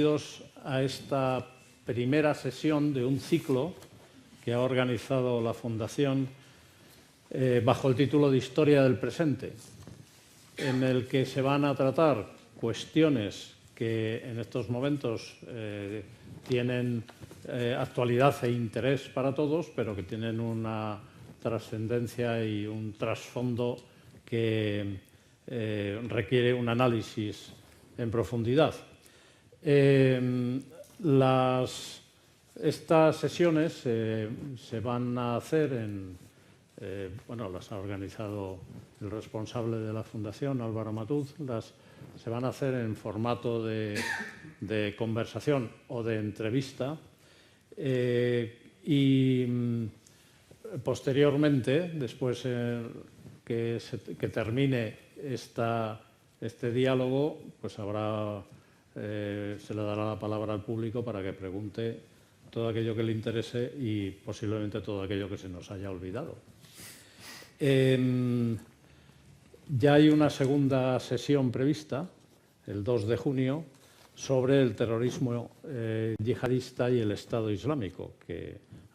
bienvenidos a esta primera sesión de un ciclo que ha organizado la Fundación bajo el título de Historia del Presente, en el que se van a tratar cuestiones que en estos momentos tienen actualidad e interés para todos, pero que tienen una trascendencia y un trasfondo que requiere un análisis en profundidad. Estas sesiones se van a hacer las ha organizado el responsable de la Fundación, Álvaro Matuz, se van a hacer en formato de conversación o de entrevista y posteriormente, después que termine este diálogo, pues se le dará la palabra al público para que pregunte todo aquello que le interese y posiblemente todo aquello que se nos haya olvidado. Ya hay una segunda sesión prevista, el 2 de junio, sobre el terrorismo yihadista y el Estado Islámico,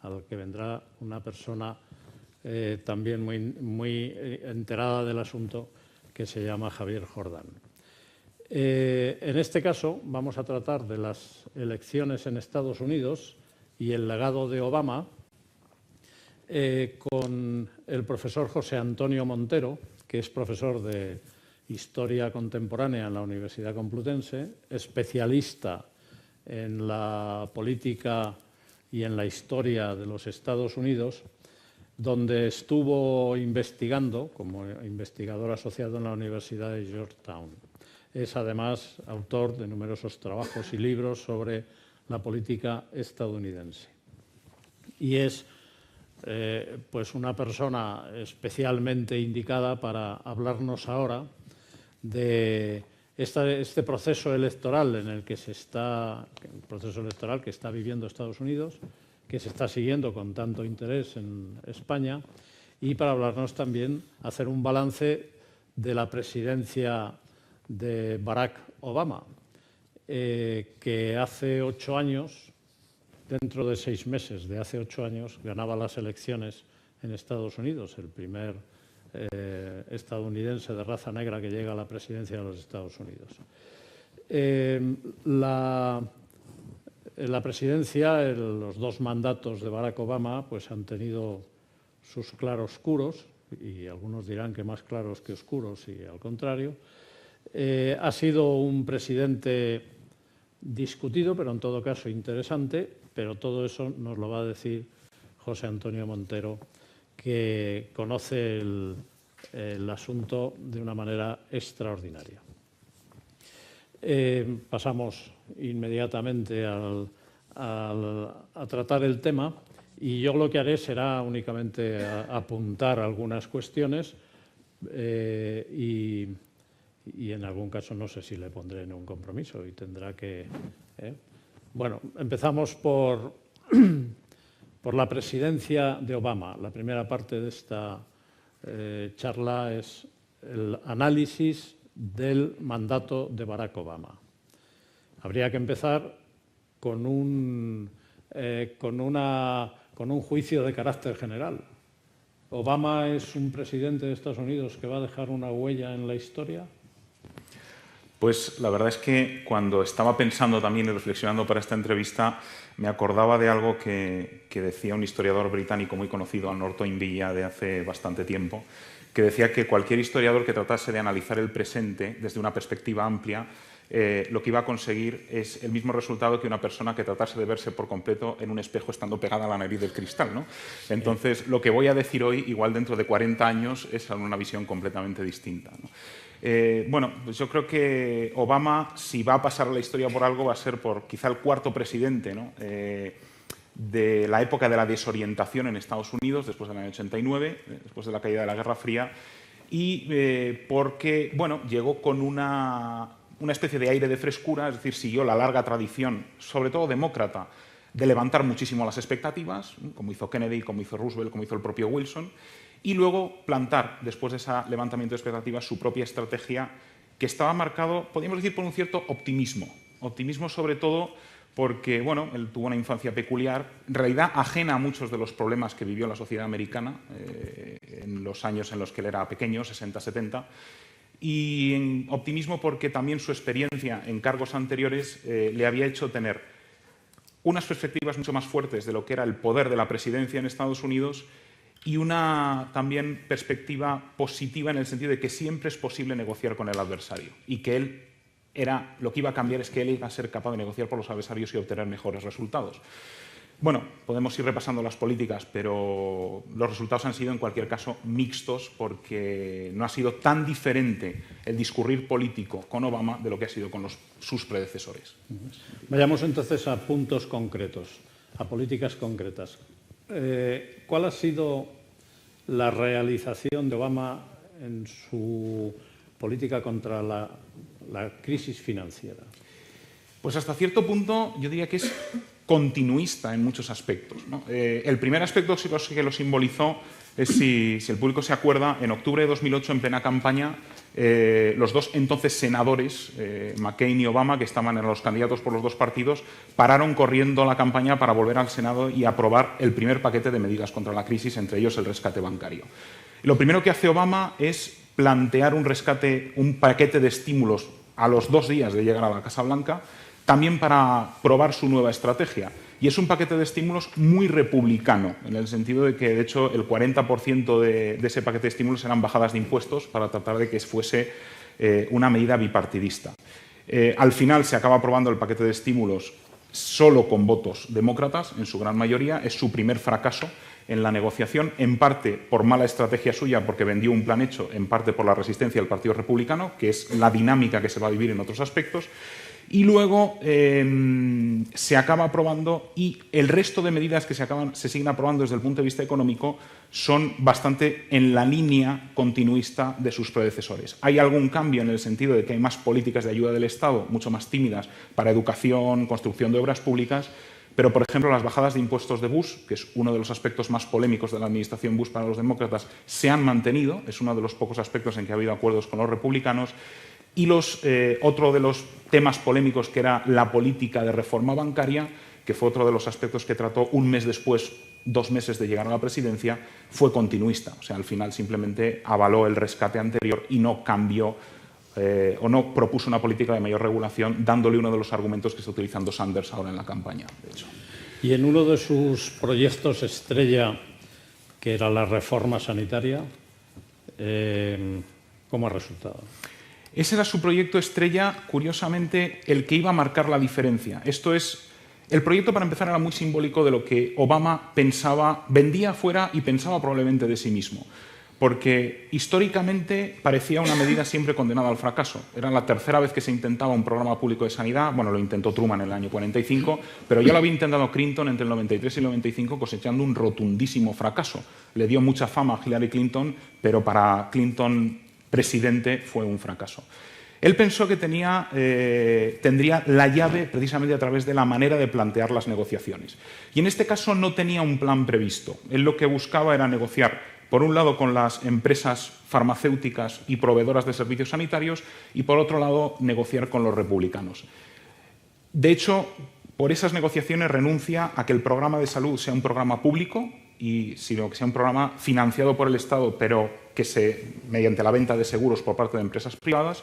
al que vendrá una persona también muy enterada del asunto, que se llama Javier Jordán. En este caso vamos a tratar de las elecciones en Estados Unidos y el legado de Obama con el profesor José Antonio Montero, que es profesor de Historia Contemporánea en la Universidad Complutense, especialista en la política y en la historia de los Estados Unidos, donde estuvo investigando como investigador asociado en la Universidad de Georgetown. Es además autor de numerosos trabajos y libros sobre la política estadounidense. Y es una persona especialmente indicada para hablarnos ahora de este proceso electoral el proceso electoral que está viviendo Estados Unidos, que se está siguiendo con tanto interés en España, y para hablarnos también, hacer un balance de la presidencia de Barack Obama, que hace 8 años, dentro de 6 meses de hace 8 años, ganaba las elecciones en Estados Unidos, el primer estadounidense de raza negra que llega a la presidencia de los Estados Unidos. La presidencia, los 2 mandatos de Barack Obama, pues han tenido sus claroscuros, y algunos dirán que más claros que oscuros, y al contrario. Ha sido un presidente discutido, pero en todo caso interesante, pero todo eso nos lo va a decir José Antonio Montero, que conoce el asunto de una manera extraordinaria. Pasamos inmediatamente a tratar el tema, y yo lo que haré será únicamente apuntar algunas cuestiones y en algún caso no sé si le pondré en un compromiso y tendrá que... Bueno, empezamos por la presidencia de Obama. La primera parte de esta charla es el análisis del mandato de Barack Obama. Habría que empezar con un juicio de carácter general. ¿Obama es un presidente de Estados Unidos que va a dejar una huella en la historia? Pues la verdad es que cuando estaba pensando también y reflexionando para esta entrevista, me acordaba de algo que decía un historiador británico muy conocido, Norton Villa, de hace bastante tiempo, que decía que cualquier historiador que tratase de analizar el presente desde una perspectiva amplia, lo que iba a conseguir es el mismo resultado que una persona que tratase de verse por completo en un espejo estando pegada a la nariz del cristal, ¿no? Entonces, lo que voy a decir hoy, igual dentro de 40 años, es una visión completamente distinta, ¿no? Pues yo creo que Obama, si va a pasar a la historia por algo, va a ser por quizá el 4º presidente, ¿no? De la época de la desorientación en Estados Unidos, después del año 89, después de la caída de la Guerra Fría, y porque llegó con una especie de aire de frescura, es decir, siguió la larga tradición, sobre todo demócrata, de levantar muchísimo las expectativas, como hizo Kennedy, como hizo Roosevelt, como hizo el propio Wilson, y luego plantar, después de ese levantamiento de expectativas, su propia estrategia, que estaba marcado, podríamos decir, por un cierto optimismo Optimismo sobre todo porque, bueno, él tuvo una infancia peculiar, en realidad ajena a muchos de los problemas que vivió la sociedad americana en los años en los que él era pequeño, 60, 70, y en optimismo porque también su experiencia en cargos anteriores le había hecho tener unas perspectivas mucho más fuertes de lo que era el poder de la presidencia en Estados Unidos y una también perspectiva positiva en el sentido de que siempre es posible negociar con el adversario y que él lo que iba a cambiar es que él iba a ser capaz de negociar por los adversarios y obtener mejores resultados. Bueno, podemos ir repasando las políticas, pero los resultados han sido en cualquier caso mixtos porque no ha sido tan diferente el discurrir político con Obama de lo que ha sido con sus predecesores. Vayamos entonces a puntos concretos, a políticas concretas. ¿Cuál ha sido la realización de Obama en su política contra la crisis financiera? Pues hasta cierto punto yo diría que es continuista en muchos aspectos, ¿no? El primer aspecto que lo simbolizó es, si el público se acuerda, en octubre de 2008, en plena campaña, los dos entonces senadores, McCain y Obama, que estaban en los candidatos por los dos partidos, pararon corriendo la campaña para volver al Senado y aprobar el primer paquete de medidas contra la crisis, entre ellos el rescate bancario. Lo primero que hace Obama es plantear un paquete de estímulos a los 2 días de llegar a la Casa Blanca, también para probar su nueva estrategia. Y es un paquete de estímulos muy republicano, en el sentido de que, de hecho, el 40% de ese paquete de estímulos eran bajadas de impuestos para tratar de que fuese una medida bipartidista. Al final se acaba aprobando el paquete de estímulos solo con votos demócratas, en su gran mayoría. Es su primer fracaso en la negociación, en parte por mala estrategia suya, porque vendió un plan hecho, en parte por la resistencia del Partido Republicano, que es la dinámica que se va a vivir en otros aspectos. Y luego se acaba aprobando, y el resto de medidas que se siguen aprobando desde el punto de vista económico son bastante en la línea continuista de sus predecesores. Hay algún cambio en el sentido de que hay más políticas de ayuda del Estado, mucho más tímidas, para educación, construcción de obras públicas, pero, por ejemplo, las bajadas de impuestos de Bush, que es uno de los aspectos más polémicos de la administración Bush para los demócratas, se han mantenido. Es uno de los pocos aspectos en que ha habido acuerdos con los republicanos. Y otro de los temas polémicos, que era la política de reforma bancaria, que fue otro de los aspectos que trató un mes después, 2 meses de llegar a la presidencia, fue continuista. O sea, al final simplemente avaló el rescate anterior y no cambió o no propuso una política de mayor regulación, dándole uno de los argumentos que está utilizando Sanders ahora en la campaña, de hecho. Y en uno de sus proyectos estrella, que era la reforma sanitaria, ¿cómo ha resultado? Ese era su proyecto estrella, curiosamente, el que iba a marcar la diferencia. Esto es, el proyecto, para empezar, era muy simbólico de lo que Obama pensaba, vendía afuera y pensaba probablemente de sí mismo. Porque históricamente parecía una medida siempre condenada al fracaso. Era la tercera vez que se intentaba un programa público de sanidad. Bueno, lo intentó Truman en el año 45, pero ya lo había intentado Clinton entre el 93 y el 95, cosechando un rotundísimo fracaso. Le dio mucha fama a Hillary Clinton, pero para Clinton presidente fue un fracaso. Él pensó que tendría la llave precisamente a través de la manera de plantear las negociaciones. Y en este caso no tenía un plan previsto. Él lo que buscaba era negociar, por un lado, con las empresas farmacéuticas y proveedoras de servicios sanitarios, y por otro lado, negociar con los republicanos. De hecho, por esas negociaciones renuncia a que el programa de salud sea un programa público, sino que sea un programa financiado por el Estado, pero que mediante la venta de seguros por parte de empresas privadas.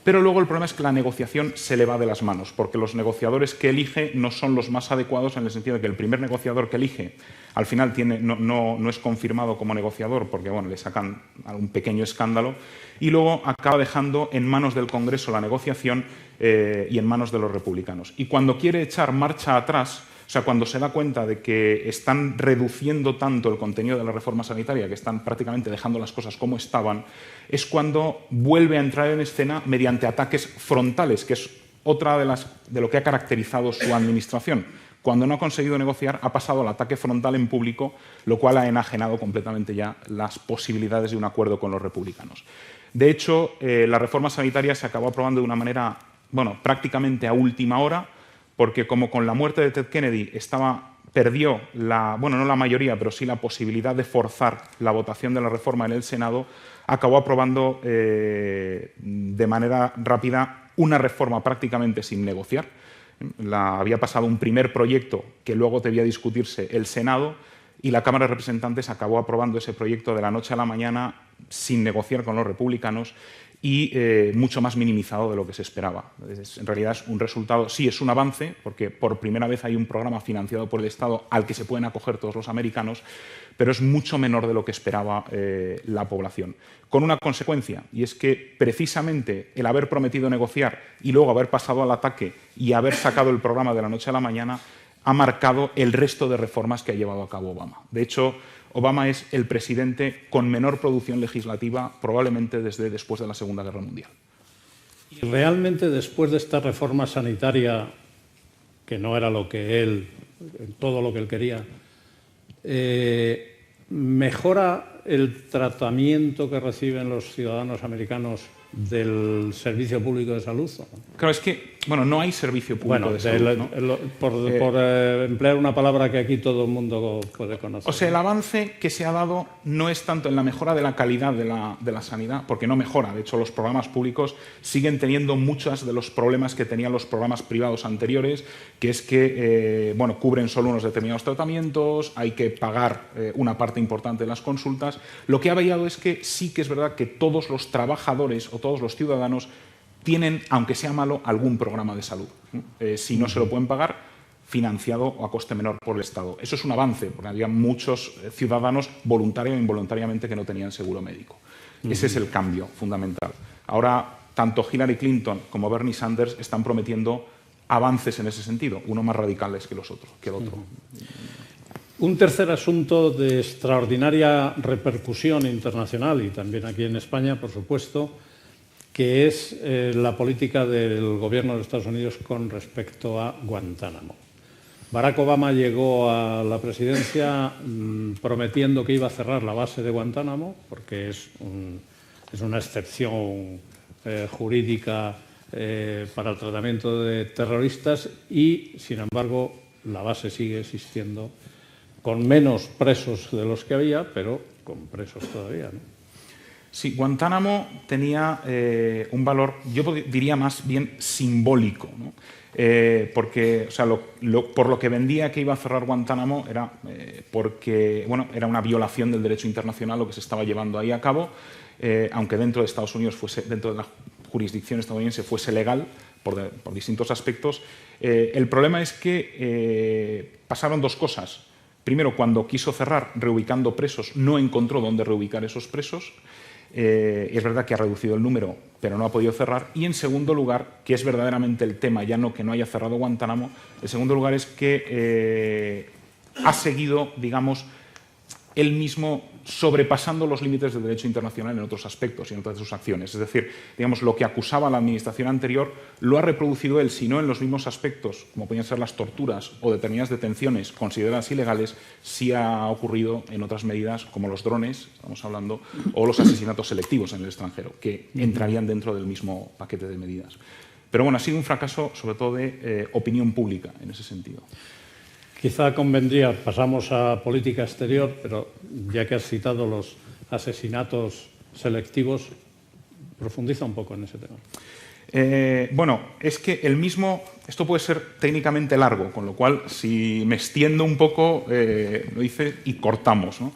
Pero luego el problema es que la negociación se le va de las manos, porque los negociadores que elige no son los más adecuados, en el sentido de que el primer negociador que elige al final no es confirmado como negociador, porque bueno, le sacan un pequeño escándalo, y luego acaba dejando en manos del Congreso la negociación y en manos de los republicanos. Y cuando quiere echar marcha atrás, o sea, cuando se da cuenta de que están reduciendo tanto el contenido de la reforma sanitaria, que están prácticamente dejando las cosas como estaban, es cuando vuelve a entrar en escena mediante ataques frontales, que es otra de lo que ha caracterizado su administración. Cuando no ha conseguido negociar, ha pasado al ataque frontal en público, lo cual ha enajenado completamente ya las posibilidades de un acuerdo con los republicanos. De hecho, la reforma sanitaria se acabó aprobando de una manera, bueno, prácticamente a última hora, porque como con la muerte de Ted Kennedy perdió no la mayoría, pero sí la posibilidad de forzar la votación de la reforma en el Senado, acabó aprobando de manera rápida una reforma prácticamente sin negociar. Había pasado un primer proyecto que luego debía discutirse el Senado y la Cámara de Representantes acabó aprobando ese proyecto de la noche a la mañana sin negociar con los republicanos y mucho más minimizado de lo que se esperaba. En realidad es un resultado, sí es un avance, porque por primera vez hay un programa financiado por el Estado al que se pueden acoger todos los americanos, pero es mucho menor de lo que esperaba la población. Con una consecuencia, y es que precisamente el haber prometido negociar y luego haber pasado al ataque y haber sacado el programa de la noche a la mañana ha marcado el resto de reformas que ha llevado a cabo Obama. De hecho, Obama es el presidente con menor producción legislativa probablemente desde después de la Segunda Guerra Mundial. Y realmente después de esta reforma sanitaria, que no era lo que él, todo lo que él quería, ¿mejora el tratamiento que reciben los ciudadanos americanos del servicio público de salud? Claro, es que no hay servicio público de salud, ¿no? Por emplear una palabra que aquí todo el mundo puede conocer. O sea, el avance que se ha dado no es tanto en la mejora de la calidad de la sanidad, porque no mejora. De hecho, los programas públicos siguen teniendo muchos de los problemas que tenían los programas privados anteriores, que es que cubren solo unos determinados tratamientos, hay que pagar una parte importante de las consultas. Lo que ha variado es que sí que es verdad que todos los trabajadores o todos los ciudadanos tienen, aunque sea malo, algún programa de salud. Si no se lo pueden pagar, financiado o a coste menor por el Estado. Eso es un avance, porque había muchos ciudadanos, voluntaria o involuntariamente, que no tenían seguro médico. Ese es el cambio fundamental. Ahora, tanto Hillary Clinton como Bernie Sanders están prometiendo avances en ese sentido, uno más radicales que el otro. Un tercer asunto de extraordinaria repercusión internacional y también aquí en España, por supuesto, que es la política del gobierno de Estados Unidos con respecto a Guantánamo. Barack Obama llegó a la presidencia prometiendo que iba a cerrar la base de Guantánamo, porque es una excepción jurídica para el tratamiento de terroristas y, sin embargo, la base sigue existiendo con menos presos de los que había, pero con presos todavía, ¿no? Sí, Guantánamo tenía un valor, yo diría más bien simbólico, ¿no? Porque, por lo que vendía que iba a cerrar Guantánamo era porque era una violación del derecho internacional lo que se estaba llevando ahí a cabo, aunque dentro de Estados Unidos dentro de la jurisdicción estadounidense fuese legal por distintos aspectos. El problema es que pasaron dos cosas. Primero, cuando quiso cerrar reubicando presos, no encontró dónde reubicar esos presos. Es verdad que ha reducido el número, pero no ha podido cerrar. Y en segundo lugar, que es verdaderamente el tema, ya no que no haya cerrado Guantánamo, el segundo lugar es que ha seguido, digamos, él mismo sobrepasando los límites del derecho internacional en otros aspectos y en otras de sus acciones. Es decir, digamos, lo que acusaba a la administración anterior lo ha reproducido él, si no en los mismos aspectos, como podían ser las torturas o determinadas detenciones consideradas ilegales, sí ha ocurrido en otras medidas como los drones, estamos hablando, o los asesinatos selectivos en el extranjero, que entrarían dentro del mismo paquete de medidas. Pero bueno, ha sido un fracaso sobre todo de opinión pública en ese sentido. Quizá convendría, pasamos a política exterior, pero ya que has citado los asesinatos selectivos, profundiza un poco en ese tema. Es que esto puede ser técnicamente largo, con lo cual, si me extiendo un poco, lo hice y cortamos, ¿no?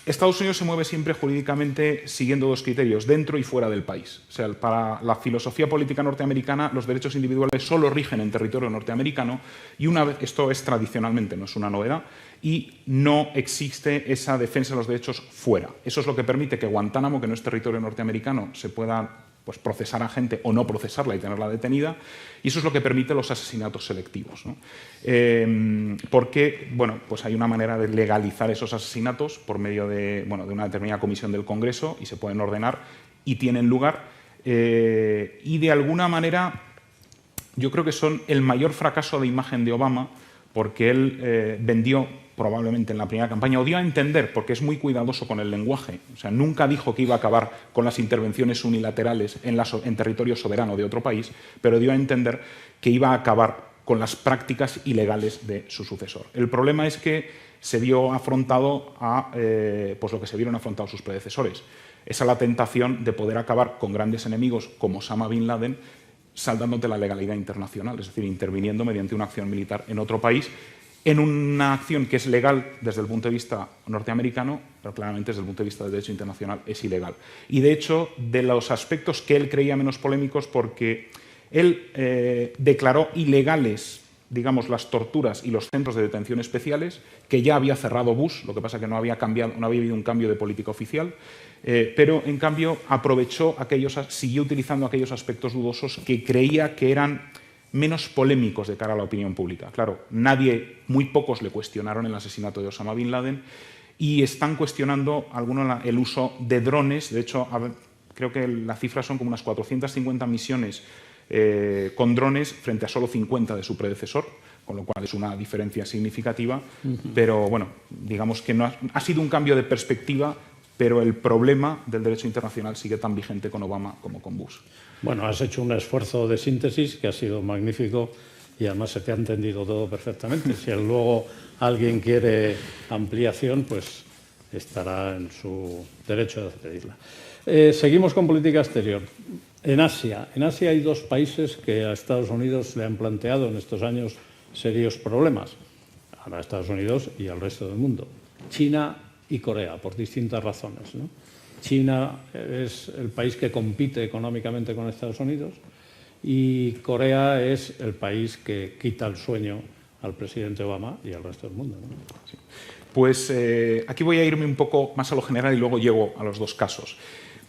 Estados Unidos se mueve siempre jurídicamente siguiendo dos criterios, dentro y fuera del país. O sea, para la filosofía política norteamericana, los derechos individuales solo rigen en territorio norteamericano y esto es tradicionalmente, no es una novedad, y no existe esa defensa de los derechos fuera. Eso es lo que permite que Guantánamo, que no es territorio norteamericano, se pueda procesar a gente o no procesarla y tenerla detenida, y eso es lo que permite los asesinatos selectivos, ¿no? Porque hay una manera de legalizar esos asesinatos por medio de una determinada comisión del Congreso y se pueden ordenar y tienen lugar, y de alguna manera yo creo que son el mayor fracaso de imagen de Obama, porque él vendió probablemente en la primera campaña, o dio a entender, porque es muy cuidadoso con el lenguaje, o sea, nunca dijo que iba a acabar con las intervenciones unilaterales en territorio soberano de otro país, pero dio a entender que iba a acabar con las prácticas ilegales de su sucesor. El problema es que se vio afrontado a lo que se vieron afrontados sus predecesores. es a la tentación de poder acabar con grandes enemigos como Osama Bin Laden, saltándote la legalidad internacional, es decir, interviniendo mediante una acción militar en otro país, en una acción que es legal desde el punto de vista norteamericano, pero claramente desde el punto de vista del derecho internacional es ilegal. Y de hecho, de los aspectos que él creía menos polémicos, porque él declaró ilegales, digamos, las torturas y los centros de detención especiales, que ya había cerrado Bush, lo que pasa que no había habido un cambio de política oficial, pero en cambio siguió utilizando aquellos aspectos dudosos que creía que eran menos polémicos de cara a la opinión pública. Claro, muy pocos le cuestionaron el asesinato de Osama Bin Laden y están cuestionando el uso de drones. De hecho, creo que las cifras son como unas 450 misiones con drones frente a solo 50 de su predecesor, con lo cual es una diferencia significativa. Pero bueno, digamos que no ha sido un cambio de perspectiva, pero el problema del derecho internacional sigue tan vigente con Obama como con Bush. Bueno, has hecho un esfuerzo de síntesis que ha sido magnífico y además se te ha entendido todo perfectamente. Si luego alguien quiere ampliación, pues estará en su derecho de pedirla. Seguimos con política exterior. En Asia hay dos países que a Estados Unidos le han planteado en estos años serios problemas, a Estados Unidos y al resto del mundo: China y Corea, por distintas razones, ¿no? China es el país que compite económicamente con Estados Unidos y Corea es el país que quita el sueño al presidente Obama y al resto del mundo, ¿no? Sí. Pues aquí voy a irme un poco más a lo general y luego llego a los dos casos.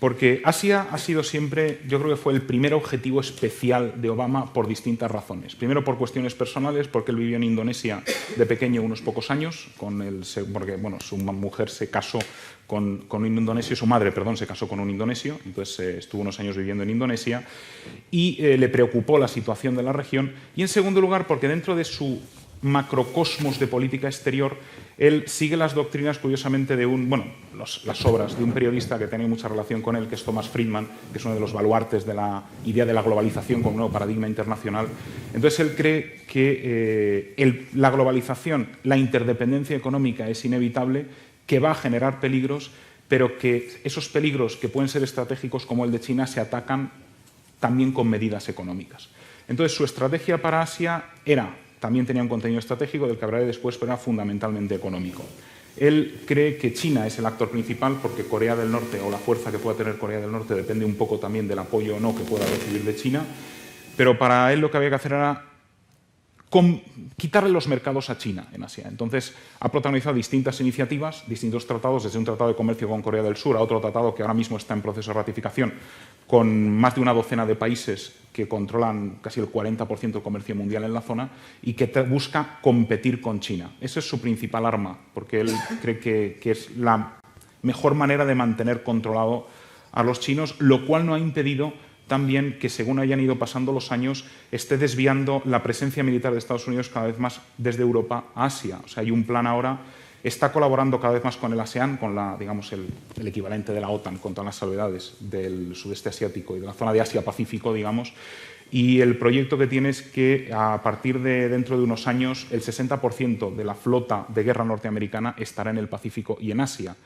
Porque Asia ha sido siempre, yo creo que fue el primer objetivo especial de Obama por distintas razones. Primero, por cuestiones personales, porque él vivió en Indonesia de pequeño unos pocos años, porque bueno, su mujer se casó con un indonesio, su madre, perdón, se casó con un indonesio, entonces estuvo unos años viviendo en Indonesia y le preocupó la situación de la región. Y en segundo lugar, porque dentro de su macrocosmos de política exterior, él sigue las doctrinas, curiosamente, de las obras de un periodista que tiene mucha relación con él, que es Thomas Friedman, que es uno de los baluartes de la idea de la globalización como un nuevo paradigma internacional. Entonces él cree que la globalización, la interdependencia económica es inevitable, que va a generar peligros, pero que esos peligros que pueden ser estratégicos como el de China se atacan también con medidas económicas. Entonces su estrategia para Asia también tenía un contenido estratégico del que hablaré después, pero era fundamentalmente económico. Él cree que China es el actor principal porque Corea del Norte, o la fuerza que pueda tener Corea del Norte, depende un poco también del apoyo o no que pueda recibir de China, pero para él lo que había que hacer era quitarle los mercados a China en Asia. Entonces ha protagonizado distintas iniciativas, distintos tratados, desde un tratado de comercio con Corea del Sur a otro tratado que ahora mismo está en proceso de ratificación, con más de una docena de países que controlan casi el 40% del comercio mundial en la zona y que busca competir con China. Esa es su principal arma, porque él cree que es la mejor manera de mantener controlado a los chinos, lo cual no ha impedido también que, según hayan ido pasando los años, esté desviando la presencia militar de Estados Unidos cada vez más desde Europa a Asia. O sea, hay un plan ahora, está colaborando cada vez más con el ASEAN, con digamos, el equivalente de la OTAN, con todas las salvedades del sudeste asiático y de la zona de Asia-Pacífico, digamos. Y el proyecto que tiene es que a partir de dentro de unos años el 60% de la flota de guerra norteamericana estará en el Pacífico y en Asia.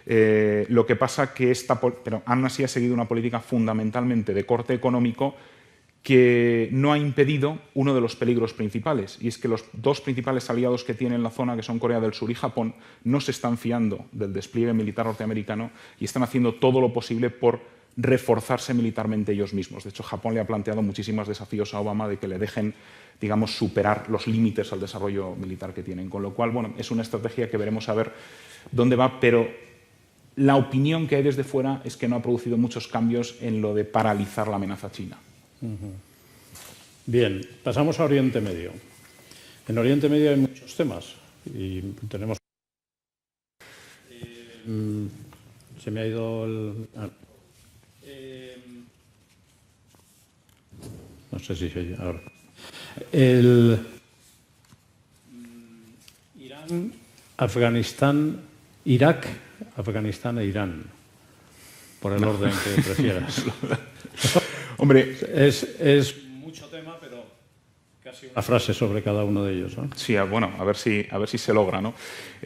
Lo que pasa que pero aún así ha seguido una política fundamentalmente de corte económico que no ha impedido uno de los peligros principales, y es que los dos principales aliados que tiene en la zona, que son Corea del Sur y Japón, no se están fiando del despliegue militar norteamericano y están haciendo todo lo posible por reforzarse militarmente ellos mismos. De hecho, Japón le ha planteado muchísimos desafíos a Obama de que le dejen, digamos, superar los límites al desarrollo militar que tienen. Con lo cual, bueno, es una estrategia que veremos a ver dónde va, pero la opinión que hay desde fuera es que no ha producido muchos cambios en lo de paralizar la amenaza china. Bien, pasamos a Oriente Medio. En Oriente Medio hay muchos temas y tenemos... se me ha ido el... no sé si se oye ahora. Irán, Afganistán, Irak, Afganistán e Irán, por el orden que prefieras. Hombre, es mucho tema, pero Una frase sobre cada uno de ellos, ¿no? Sí, bueno, a ver si se logra, ¿no?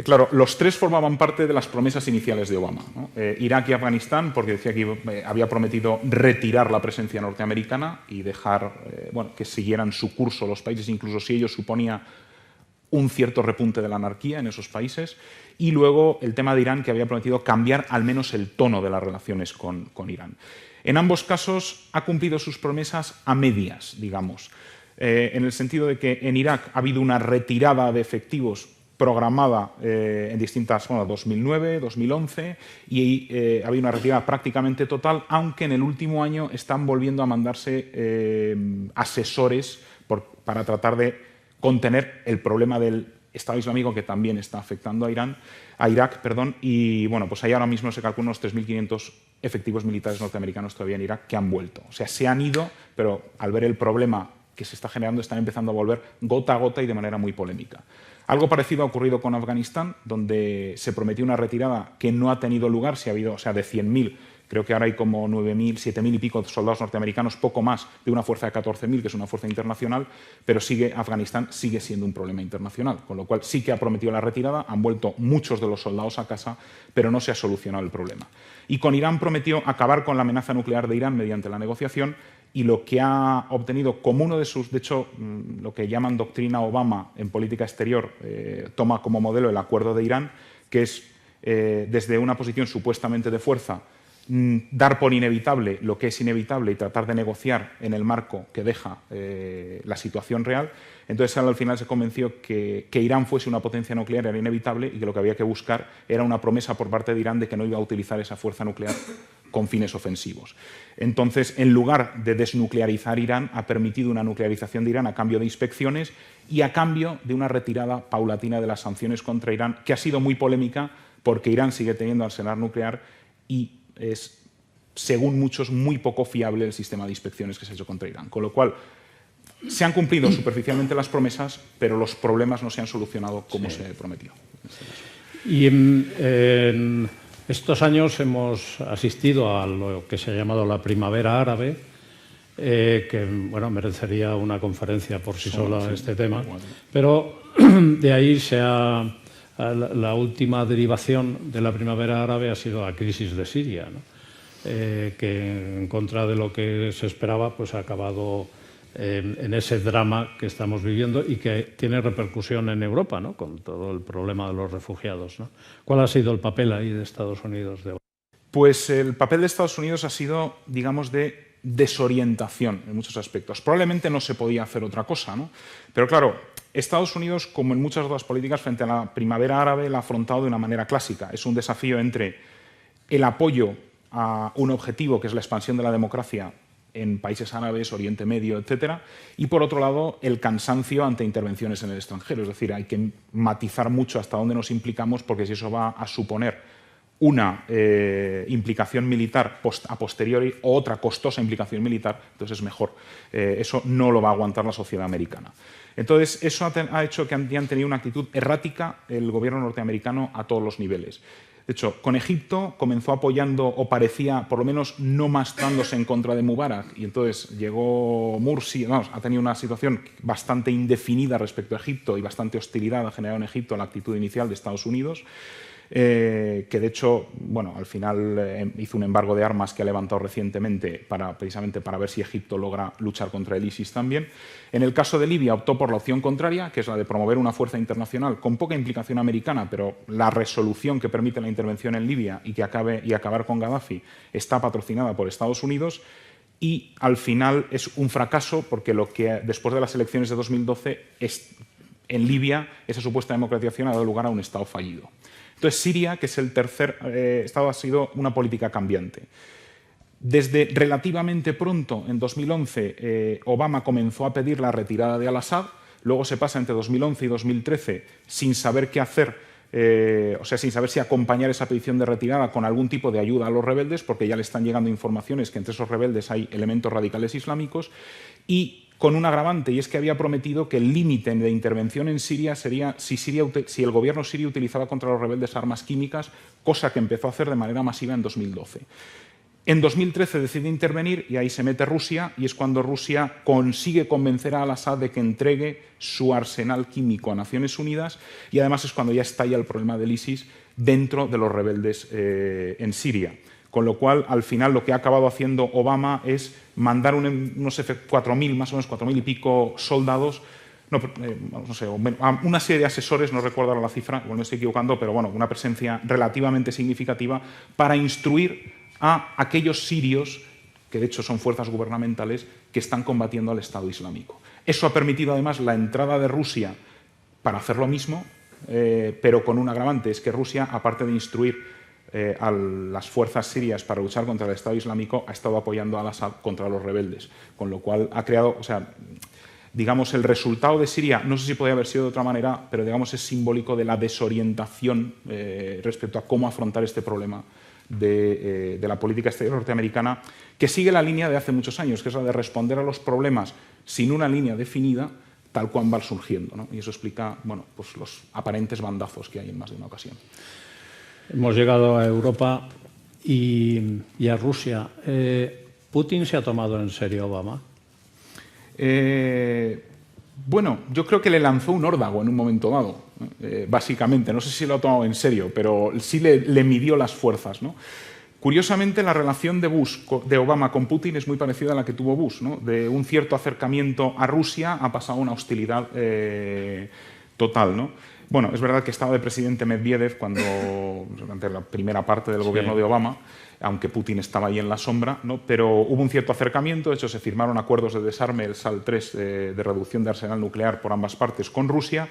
Claro, los tres formaban parte de las promesas iniciales de Obama, ¿no? Irak y Afganistán, porque decía que había prometido retirar la presencia norteamericana y dejar que siguieran su curso los países, incluso si ello suponía un cierto repunte de la anarquía en esos países. Y luego el tema de Irán, que había prometido cambiar al menos el tono de las relaciones con Irán. En ambos casos ha cumplido sus promesas a medias, digamos. En el sentido de que en Irak ha habido una retirada de efectivos programada en distintas, 2009, 2011, y ha habido una retirada prácticamente total, aunque en el último año están volviendo a mandarse asesores para tratar de contener el problema del Estado Islámico, que también está afectando a Irak, y pues ahí ahora mismo se calculan unos 3.500 efectivos militares norteamericanos todavía en Irak que han vuelto. O sea, se han ido, pero al ver el problema que se está generando, están empezando a volver gota a gota y de manera muy polémica. Algo parecido ha ocurrido con Afganistán, donde se prometió una retirada que no ha tenido lugar, de 100.000, creo que ahora hay como 9.000, 7.000 y pico soldados norteamericanos, poco más de una fuerza de 14.000, que es una fuerza internacional, pero Afganistán sigue siendo un problema internacional, con lo cual sí que ha prometido la retirada, han vuelto muchos de los soldados a casa, pero no se ha solucionado el problema. Y con Irán prometió acabar con la amenaza nuclear de Irán mediante la negociación, y lo que ha obtenido como uno de sus, de hecho, lo que llaman doctrina Obama en política exterior, toma como modelo el acuerdo de Irán, que es desde una posición supuestamente de fuerza, dar por inevitable lo que es inevitable y tratar de negociar en el marco que deja la situación real. Entonces, al final se convenció que Irán fuese una potencia nuclear era inevitable y que lo que había que buscar era una promesa por parte de Irán de que no iba a utilizar esa fuerza nuclear con fines ofensivos. Entonces, en lugar de desnuclearizar Irán, ha permitido una nuclearización de Irán a cambio de inspecciones y a cambio de una retirada paulatina de las sanciones contra Irán, que ha sido muy polémica porque Irán sigue teniendo arsenal nuclear y es, según muchos, muy poco fiable el sistema de inspecciones que se ha hecho contra Irán. Con lo cual, se han cumplido superficialmente las promesas, pero los problemas no se han solucionado como se prometió. Y en estos años hemos asistido a lo que se ha llamado la primavera árabe, que merecería una conferencia por sí sola este tema, pero de ahí la última derivación de la primavera árabe ha sido la crisis de Siria, ¿no? Que en contra de lo que se esperaba, pues ha acabado en ese drama que estamos viviendo y que tiene repercusión en Europa, ¿no? Con todo el problema de los refugiados, ¿no? ¿Cuál ha sido el papel ahí de Estados Unidos? Pues el papel de Estados Unidos ha sido, digamos, de desorientación en muchos aspectos. Probablemente no se podía hacer otra cosa, ¿no? Pero claro, Estados Unidos, como en muchas otras políticas, frente a la primavera árabe, la ha afrontado de una manera clásica. Es un desafío entre el apoyo a un objetivo, que es la expansión de la democracia en países árabes, Oriente Medio, etcétera, y por otro lado el cansancio ante intervenciones en el extranjero. Es decir, hay que matizar mucho hasta dónde nos implicamos, porque si eso va a suponer una implicación militar a posteriori o otra costosa implicación militar, entonces es mejor. Eso no lo va a aguantar la sociedad americana. Entonces, eso ha hecho que han tenido una actitud errática el gobierno norteamericano a todos los niveles. De hecho, con Egipto comenzó apoyando, o parecía, por lo menos, no mastrándose en contra de Mubarak, y entonces llegó Mursi, ha tenido una situación bastante indefinida respecto a Egipto y bastante hostilidad ha generado en Egipto la actitud inicial de Estados Unidos, que de hecho, al final hizo un embargo de armas que ha levantado recientemente precisamente para ver si Egipto logra luchar contra el ISIS también. En el caso de Libia optó por la opción contraria, que es la de promover una fuerza internacional con poca implicación americana, pero la resolución que permite la intervención en Libia y acabar con Gaddafi está patrocinada por Estados Unidos. Y al final es un fracaso porque después de las elecciones de 2012 en Libia esa supuesta democratización ha dado lugar a un Estado fallido. Entonces, Siria, que es el tercer Estado, ha sido una política cambiante. Desde relativamente pronto, en 2011, Obama comenzó a pedir la retirada de al-Assad, luego se pasa entre 2011 y 2013 sin saber qué hacer, sin saber si acompañar esa petición de retirada con algún tipo de ayuda a los rebeldes, porque ya le están llegando informaciones que entre esos rebeldes hay elementos radicales islámicos, y con un agravante, y es que había prometido que el límite de intervención en Siria sería si el gobierno sirio utilizaba contra los rebeldes armas químicas, cosa que empezó a hacer de manera masiva en 2012. En 2013 decide intervenir y ahí se mete Rusia, y es cuando Rusia consigue convencer a Al-Assad de que entregue su arsenal químico a Naciones Unidas, y además es cuando ya estalla el problema del ISIS dentro de los rebeldes en Siria. Con lo cual, al final, lo que ha acabado haciendo Obama es mandar unos 4.000, más o menos 4.000 y pico soldados, no sé, a una serie de asesores, no recuerdo ahora la cifra, igual me estoy equivocando, pero bueno, una presencia relativamente significativa para instruir a aquellos sirios, que de hecho son fuerzas gubernamentales, que están combatiendo al Estado Islámico. Eso ha permitido además la entrada de Rusia para hacer lo mismo, pero con un agravante, es que Rusia, aparte de instruir a las fuerzas sirias para luchar contra el Estado Islámico, ha estado apoyando a Al-Assad contra los rebeldes, con lo cual ha creado, o sea, digamos, el resultado de Siria, no sé si podría haber sido de otra manera, pero digamos es simbólico de la desorientación respecto a cómo afrontar este problema de la política exterior norteamericana, que sigue la línea de hace muchos años, que es la de responder a los problemas sin una línea definida, tal cual van surgiendo, ¿no? Y eso explica, bueno, pues los aparentes bandazos que hay en más de una ocasión. Hemos llegado a Europa y a Rusia. ¿Putin se ha tomado en serio a Obama? Bueno, yo creo que le lanzó un órdago en un momento dado, básicamente. No sé si lo ha tomado en serio, pero sí le midió las fuerzas, ¿no? Curiosamente, la relación de Obama con Putin es muy parecida a la que tuvo Bush, ¿no? De un cierto acercamiento a Rusia ha pasado a una hostilidad total, ¿no? Bueno, es verdad que estaba de presidente Medvedev durante la primera parte del gobierno de Obama, aunque Putin estaba ahí en la sombra, ¿no? Pero hubo un cierto acercamiento. De hecho, se firmaron acuerdos de desarme, el SALT III, de reducción de arsenal nuclear por ambas partes con Rusia,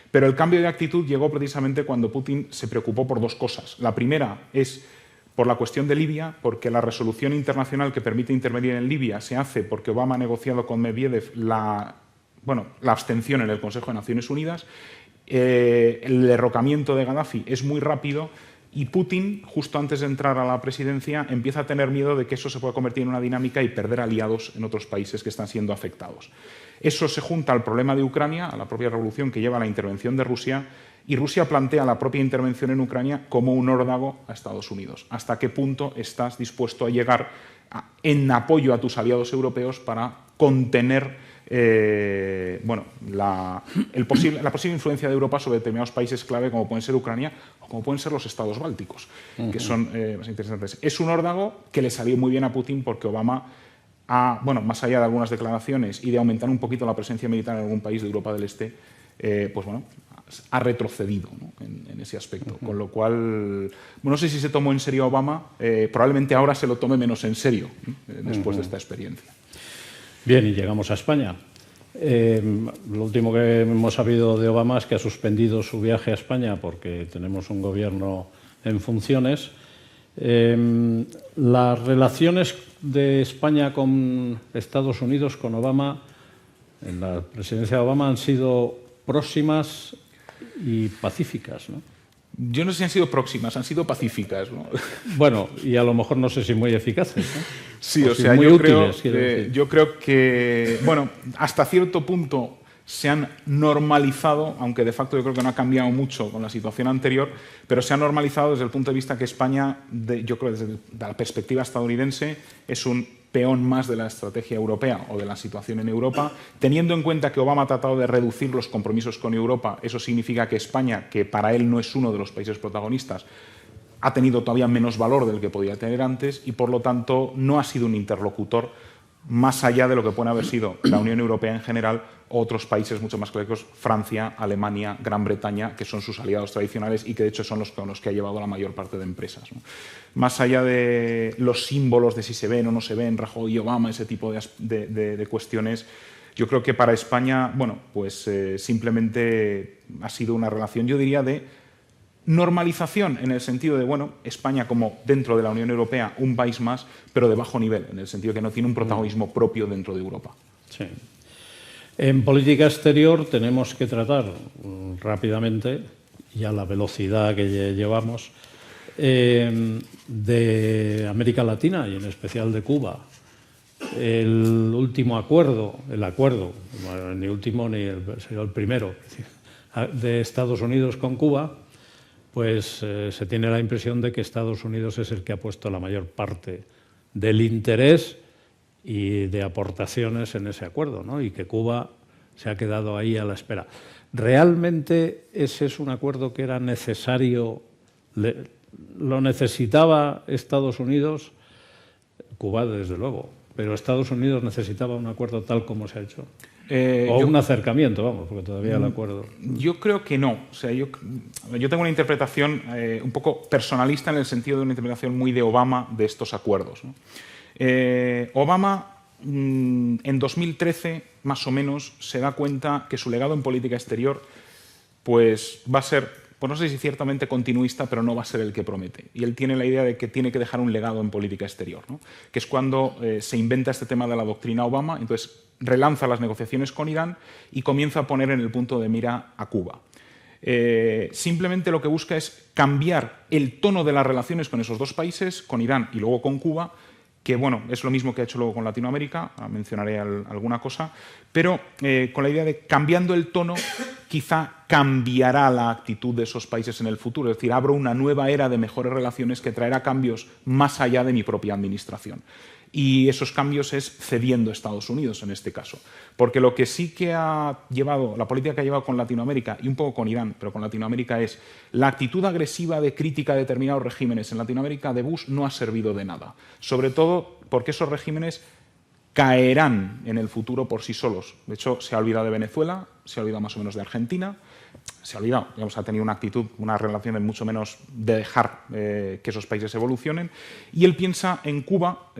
pero el cambio de actitud llegó precisamente cuando Putin se preocupó por dos cosas. La primera es por la cuestión de Libia, porque la resolución internacional que permite intervenir en Libia se hace porque Obama ha negociado con Medvedev la abstención en el Consejo de Naciones Unidas. El derrocamiento de Gaddafi es muy rápido y Putin, justo antes de entrar a la presidencia, empieza a tener miedo de que eso se pueda convertir en una dinámica y perder aliados en otros países que están siendo afectados. Eso se junta al problema de Ucrania, a la propia revolución que lleva a la intervención de Rusia, y Rusia plantea la propia intervención en Ucrania como un órdago a Estados Unidos. ¿Hasta qué punto estás dispuesto a llegar en apoyo a tus aliados europeos para contener la posible influencia de Europa sobre determinados países clave, como pueden ser Ucrania o como pueden ser los estados bálticos, que son más interesantes? Es un órdago que le salió muy bien a Putin porque Obama más allá de algunas declaraciones y de aumentar un poquito la presencia militar en algún país de Europa del Este, ha retrocedido, ¿no? en ese aspecto. Con lo cual, no sé si se tomó en serio a Obama, probablemente ahora se lo tome menos en serio, después de esta experiencia. Bien, y llegamos a España. Lo último que hemos sabido de Obama es que ha suspendido su viaje a España porque tenemos un gobierno en funciones. Las relaciones de España con Estados Unidos, con Obama, en la presidencia de Obama, han sido próximas y pacíficas, ¿no? Yo no sé si han sido próximas, han sido pacíficas, ¿no? Bueno, y a lo mejor no sé si muy eficaces, ¿no? Sí, o sea, yo creo que, bueno, hasta cierto punto se han normalizado, aunque de facto yo creo que no ha cambiado mucho con la situación anterior, pero se ha normalizado desde el punto de vista que España, yo creo desde la perspectiva estadounidense, es un peón más de la estrategia europea o de la situación en Europa. Teniendo en cuenta que Obama ha tratado de reducir los compromisos con Europa, eso significa que España, que para él no es uno de los países protagonistas, ha tenido todavía menos valor del que podía tener antes y, por lo tanto, no ha sido un interlocutor más allá de lo que puede haber sido la Unión Europea en general o otros países mucho más clásicos, Francia, Alemania, Gran Bretaña, que son sus aliados tradicionales y que de hecho son los con los que ha llevado la mayor parte de empresas, ¿no? Más allá de los símbolos de si se ven o no se ven, Rajoy y Obama, ese tipo de cuestiones, yo creo que para España, simplemente ha sido una relación, yo diría, de normalización, en el sentido de, España como dentro de la Unión Europea un país más, pero de bajo nivel, en el sentido que no tiene un protagonismo propio dentro de Europa. Sí. En política exterior tenemos que tratar rápidamente, y a la velocidad que llevamos, de América Latina y en especial de Cuba. El último acuerdo, ni último ni sería el primero, de Estados Unidos con Cuba, pues se tiene la impresión de que Estados Unidos es el que ha puesto la mayor parte del interés y de aportaciones en ese acuerdo, ¿no? Y que Cuba se ha quedado ahí a la espera. ¿Realmente ese es un acuerdo que era necesario? ¿Lo necesitaba Estados Unidos? Cuba, desde luego, pero Estados Unidos necesitaba un acuerdo tal como se ha hecho. Un acercamiento, vamos, porque todavía el acuerdo... Yo creo que no. O sea, yo tengo una interpretación un poco personalista, en el sentido de una interpretación muy de Obama de estos acuerdos, ¿no? Obama, en 2013, más o menos, se da cuenta que su legado en política exterior pues, va a ser, pues no sé si ciertamente continuista, pero no va a ser el que promete. Y él tiene la idea de que tiene que dejar un legado en política exterior, ¿no? Que es cuando se inventa este tema de la doctrina Obama. Entonces relanza las negociaciones con Irán y comienza a poner en el punto de mira a Cuba. Simplemente lo que busca es cambiar el tono de las relaciones con esos dos países, con Irán y luego con Cuba, que bueno, es lo mismo que ha hecho luego con Latinoamérica, mencionaré alguna cosa, pero con la idea de cambiando el tono quizá cambiará la actitud de esos países en el futuro. Es decir, abro una nueva era de mejores relaciones que traerá cambios más allá de mi propia administración. Y esos cambios es cediendo a Estados Unidos en este caso. Porque lo que sí que ha llevado, la política que ha llevado con Latinoamérica y un poco con Irán, pero con Latinoamérica, es la actitud agresiva de crítica a determinados regímenes en Latinoamérica de Bush no ha servido de nada. Sobre todo porque esos regímenes caerán en el futuro por sí solos. De hecho, se ha olvidado de Venezuela, se ha olvidado más o menos de Argentina, se ha olvidado, digamos, ha tenido una actitud, una relación mucho menos de dejar que esos países evolucionen. Y él piensa en Cuba,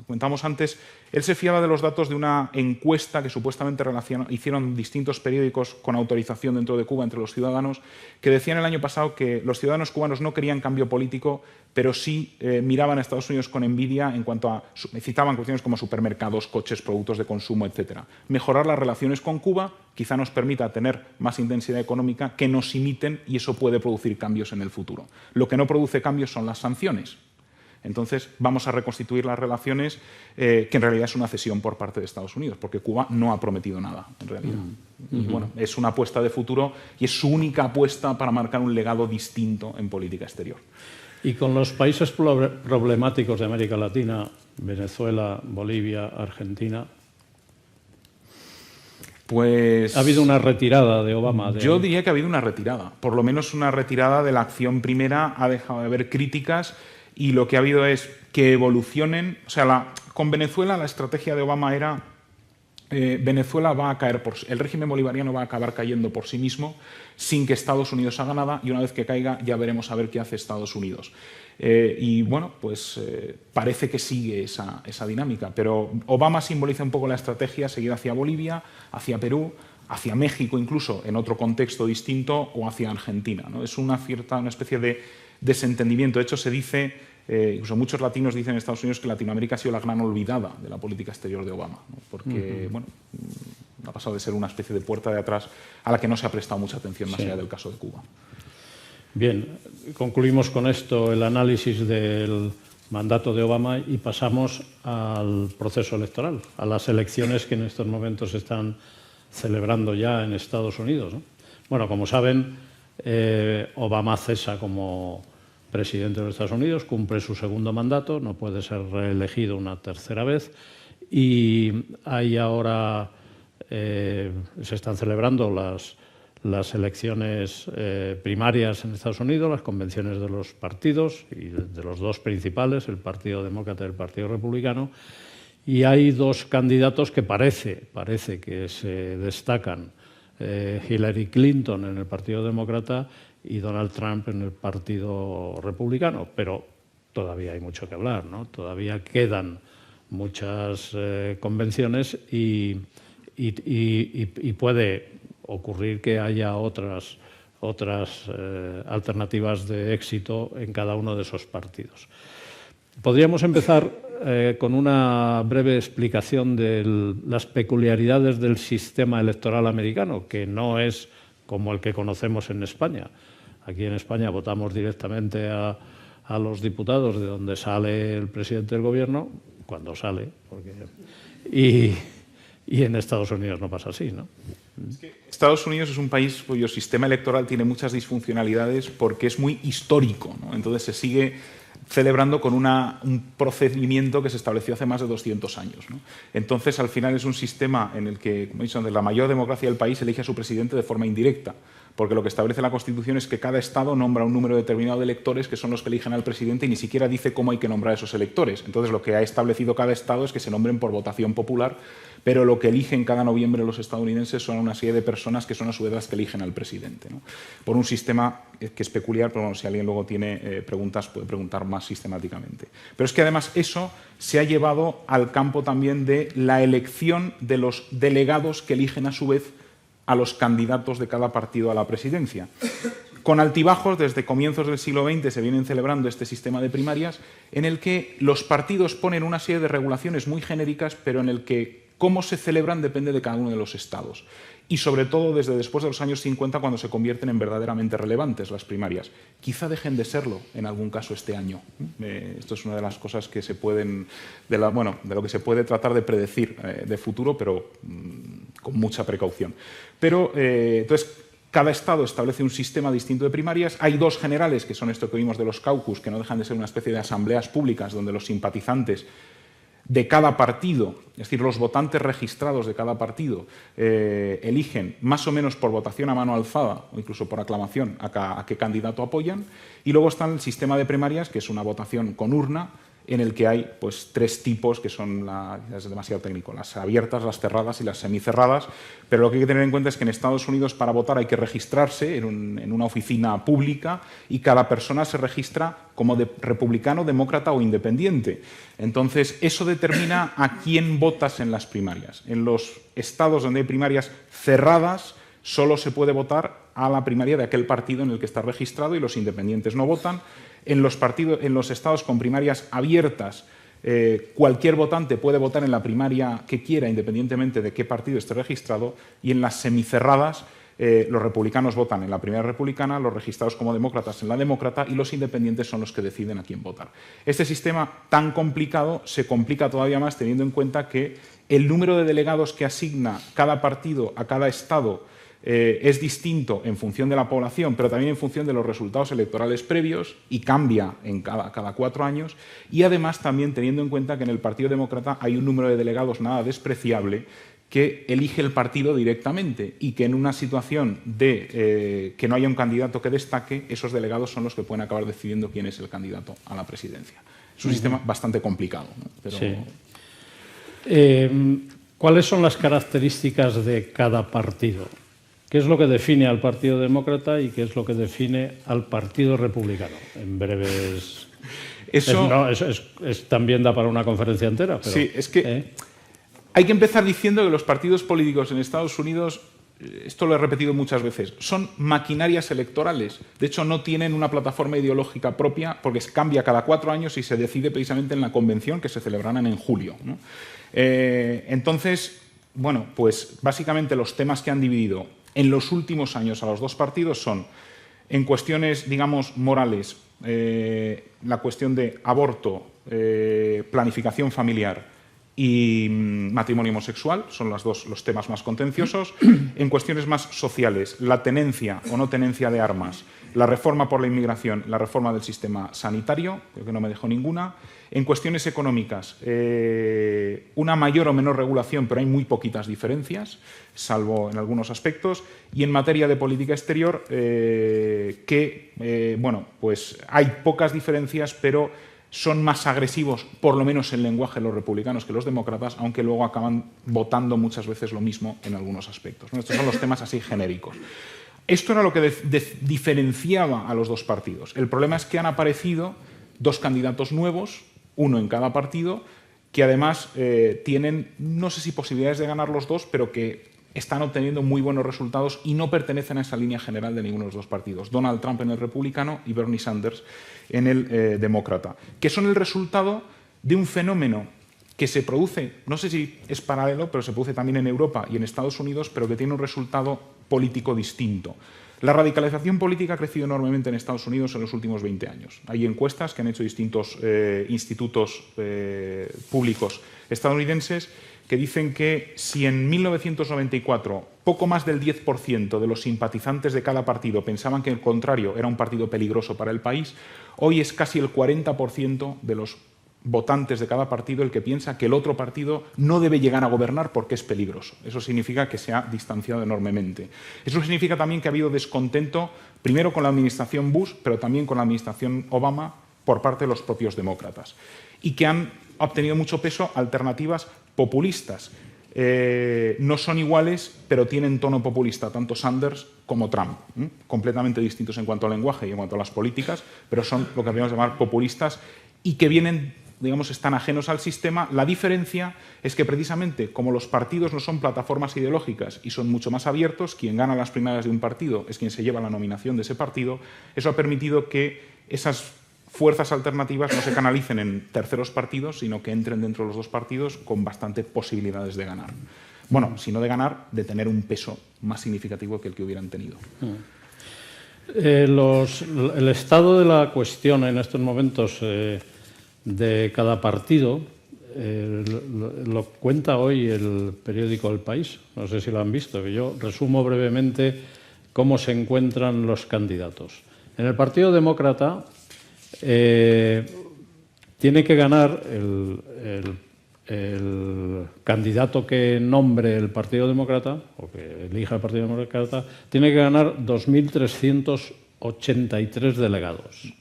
comentamos antes, él se fiaba de los datos de una encuesta que supuestamente hicieron distintos periódicos con autorización dentro de Cuba entre los ciudadanos, que decían el año pasado que los ciudadanos cubanos no querían cambio político, pero sí miraban a Estados Unidos con envidia en cuanto a, citaban cuestiones como supermercados, coches, productos de consumo, etc. Mejorar las relaciones con Cuba quizá nos permita tener más intensidad económica, que nos imiten, y eso puede producir cambios en el futuro. Lo que no produce cambios son las sanciones. Entonces vamos a reconstituir las relaciones, que en realidad es una cesión por parte de Estados Unidos, porque Cuba no ha prometido nada, en realidad. Y bueno, es una apuesta de futuro y es su única apuesta para marcar un legado distinto en política exterior. Y con los países problemáticos de América Latina, Venezuela, Bolivia, Argentina, pues ¿ha habido una retirada de Obama? Yo diría que ha habido una retirada, por lo menos una retirada de la acción primera. Ha dejado de haber críticas y lo que ha habido es que evolucionen. O sea, con Venezuela la estrategia de Obama era Venezuela va a caer, el régimen bolivariano va a acabar cayendo por sí mismo sin que Estados Unidos haga nada, y una vez que caiga ya veremos a ver qué hace Estados Unidos. Y bueno, pues parece que sigue esa dinámica, pero Obama simboliza un poco la estrategia seguida hacia Bolivia, hacia Perú, hacia México incluso en otro contexto distinto, o hacia Argentina, ¿no? Es una especie de desentendimiento. De hecho, se dice, incluso muchos latinos dicen en Estados Unidos, que Latinoamérica ha sido la gran olvidada de la política exterior de Obama, ¿no? Porque bueno, ha pasado de ser una especie de puerta de atrás a la que no se ha prestado mucha atención, más allá del caso de Cuba. Bien, concluimos con esto el análisis del mandato de Obama y pasamos al proceso electoral, a las elecciones que en estos momentos se están celebrando ya en Estados Unidos, ¿no? Bueno, como saben, Obama cesa como presidente de los Estados Unidos, cumple su segundo mandato, no puede ser reelegido una tercera vez, y hay ahora, se están celebrando las elecciones primarias en Estados Unidos, las convenciones de los partidos, y de los dos principales, el Partido Demócrata y el Partido Republicano, y hay dos candidatos que parece que se destacan, Hillary Clinton en el Partido Demócrata y Donald Trump en el Partido Republicano, pero todavía hay mucho que hablar, ¿no? Todavía quedan muchas convenciones y puede ocurrir que haya otras alternativas de éxito en cada uno de esos partidos. Podríamos empezar con una breve explicación de las peculiaridades del sistema electoral americano, que no es como el que conocemos en España. Aquí en España votamos directamente a los diputados de donde sale el presidente del gobierno, cuando sale, y en Estados Unidos no pasa así, ¿no? Es que Estados Unidos es un país cuyo sistema electoral tiene muchas disfuncionalidades porque es muy histórico, ¿no? Entonces se sigue celebrando con un procedimiento que se estableció hace más de 200 años, ¿no? Entonces, al final es un sistema en el que, como he dicho, la mayor democracia del país elige a su presidente de forma indirecta, porque lo que establece la Constitución es que cada Estado nombra un número determinado de electores que son los que eligen al presidente y ni siquiera dice cómo hay que nombrar a esos electores. Entonces, lo que ha establecido cada Estado es que se nombren por votación popular, pero lo que eligen cada noviembre los estadounidenses son una serie de personas que son a su vez las que eligen al presidente, ¿no? Por un sistema que es peculiar, pero bueno, si alguien luego tiene preguntas puede preguntar más sistemáticamente. Pero es que además eso se ha llevado al campo también de la elección de los delegados que eligen a su vez a los candidatos de cada partido a la presidencia. Con altibajos, desde comienzos del siglo XX se vienen celebrando este sistema de primarias en el que los partidos ponen una serie de regulaciones muy genéricas, pero en el que cómo se celebran depende de cada uno de los estados. Y sobre todo desde después de los años 50, cuando se convierten en verdaderamente relevantes las primarias. Quizá dejen de serlo en algún caso este año. Esto es una de las cosas que se pueden, de lo que se puede tratar de predecir de futuro, pero con mucha precaución. Pero, entonces, cada estado establece un sistema distinto de primarias. Hay dos generales, que son esto que vimos de los caucus, que no dejan de ser una especie de asambleas públicas donde los simpatizantes de cada partido, es decir, los votantes registrados de cada partido, eligen más o menos por votación a mano alzada o incluso por aclamación a qué candidato apoyan. Y luego está el sistema de primarias, que es una votación con urna, en el que hay pues, tres tipos que son, es demasiado técnico, las abiertas, las cerradas y las semicerradas, pero lo que hay que tener en cuenta es que en Estados Unidos para votar hay que registrarse en una oficina pública y cada persona se registra como republicano, demócrata o independiente. Entonces, eso determina a quién votas en las primarias. En los estados donde hay primarias cerradas, solo se puede votar a la primaria de aquel partido en el que está registrado y los independientes no votan. En los estados con primarias abiertas, cualquier votante puede votar en la primaria que quiera, independientemente de qué partido esté registrado, y en las semicerradas, los republicanos votan en la primaria republicana, los registrados como demócratas en la demócrata, y los independientes son los que deciden a quién votar. Este sistema tan complicado se complica todavía más teniendo en cuenta que el número de delegados que asigna cada partido a cada estado es distinto en función de la población, pero también en función de los resultados electorales previos y cambia en cada 4 años. Y además también teniendo en cuenta que en el Partido Demócrata hay un número de delegados nada despreciable que elige el partido directamente y que en una situación de que no haya un candidato que destaque, esos delegados son los que pueden acabar decidiendo quién es el candidato a la presidencia. Es un sistema bastante complicado, ¿no? Pero... Sí. ¿Cuáles son las características de cada partido? ¿Qué es lo que define al Partido Demócrata y qué es lo que define al Partido Republicano? En breves... Eso también da para una conferencia entera. Pero, sí, es que hay que empezar diciendo que los partidos políticos en Estados Unidos, esto lo he repetido muchas veces, son maquinarias electorales. De hecho, no tienen una plataforma ideológica propia porque cambia cada 4 años y se decide precisamente en la convención que se celebrarán en julio, ¿no? Entonces, bueno, pues básicamente los temas que han dividido en los últimos años a los dos partidos son, en cuestiones, digamos, morales, la cuestión de aborto, planificación familiar y matrimonio homosexual, son los temas más contenciosos. En cuestiones más sociales, la tenencia o no tenencia de armas, la reforma por la inmigración, la reforma del sistema sanitario, creo que no me dejo ninguna. En cuestiones económicas, una mayor o menor regulación, pero hay muy poquitas diferencias, salvo en algunos aspectos. Y en materia de política exterior, bueno, pues hay pocas diferencias, pero son más agresivos, por lo menos en lenguaje, los republicanos que los demócratas, aunque luego acaban votando muchas veces lo mismo en algunos aspectos, ¿no? Estos son los temas así genéricos. Esto era lo que diferenciaba a los dos partidos. El problema es que han aparecido dos candidatos nuevos, uno en cada partido, que además tienen, no sé si posibilidades de ganar los dos, pero que están obteniendo muy buenos resultados y no pertenecen a esa línea general de ninguno de los dos partidos. Donald Trump en el republicano y Bernie Sanders en el demócrata, que son el resultado de un fenómeno que se produce, no sé si es paralelo, pero se produce también en Europa y en Estados Unidos, pero que tiene un resultado político distinto. La radicalización política ha crecido enormemente en Estados Unidos en los últimos 20 años. Hay encuestas que han hecho distintos institutos públicos estadounidenses que dicen que si en 1994 poco más del 10% de los simpatizantes de cada partido pensaban que el contrario era un partido peligroso para el país, hoy es casi el 40% de los votantes de cada partido el que piensa que el otro partido no debe llegar a gobernar porque es peligroso. Eso significa que se ha distanciado enormemente. Eso significa también que ha habido descontento, primero con la administración Bush, pero también con la administración Obama por parte de los propios demócratas. Y que han obtenido mucho peso alternativas populistas. No son iguales, pero tienen tono populista, tanto Sanders como Trump, completamente distintos en cuanto al lenguaje y en cuanto a las políticas, pero son lo que podríamos llamar populistas y que vienen, digamos, están ajenos al sistema. La diferencia es que precisamente como los partidos no son plataformas ideológicas y son mucho más abiertos, quien gana las primarias de un partido es quien se lleva la nominación de ese partido. Eso ha permitido que esas fuerzas alternativas no se canalicen en terceros partidos, sino que entren dentro de los dos partidos con bastantes posibilidades de ganar. Bueno, si no de ganar, de tener un peso más significativo que el que hubieran tenido. El estado de la cuestión en estos momentos de cada partido lo cuenta hoy el periódico El País. No sé si lo han visto, que yo resumo brevemente cómo se encuentran los candidatos. En el Partido Demócrata tiene que ganar el candidato que nombre el Partido Demócrata, o que elija el Partido Demócrata, tiene que ganar 2.383 delegados.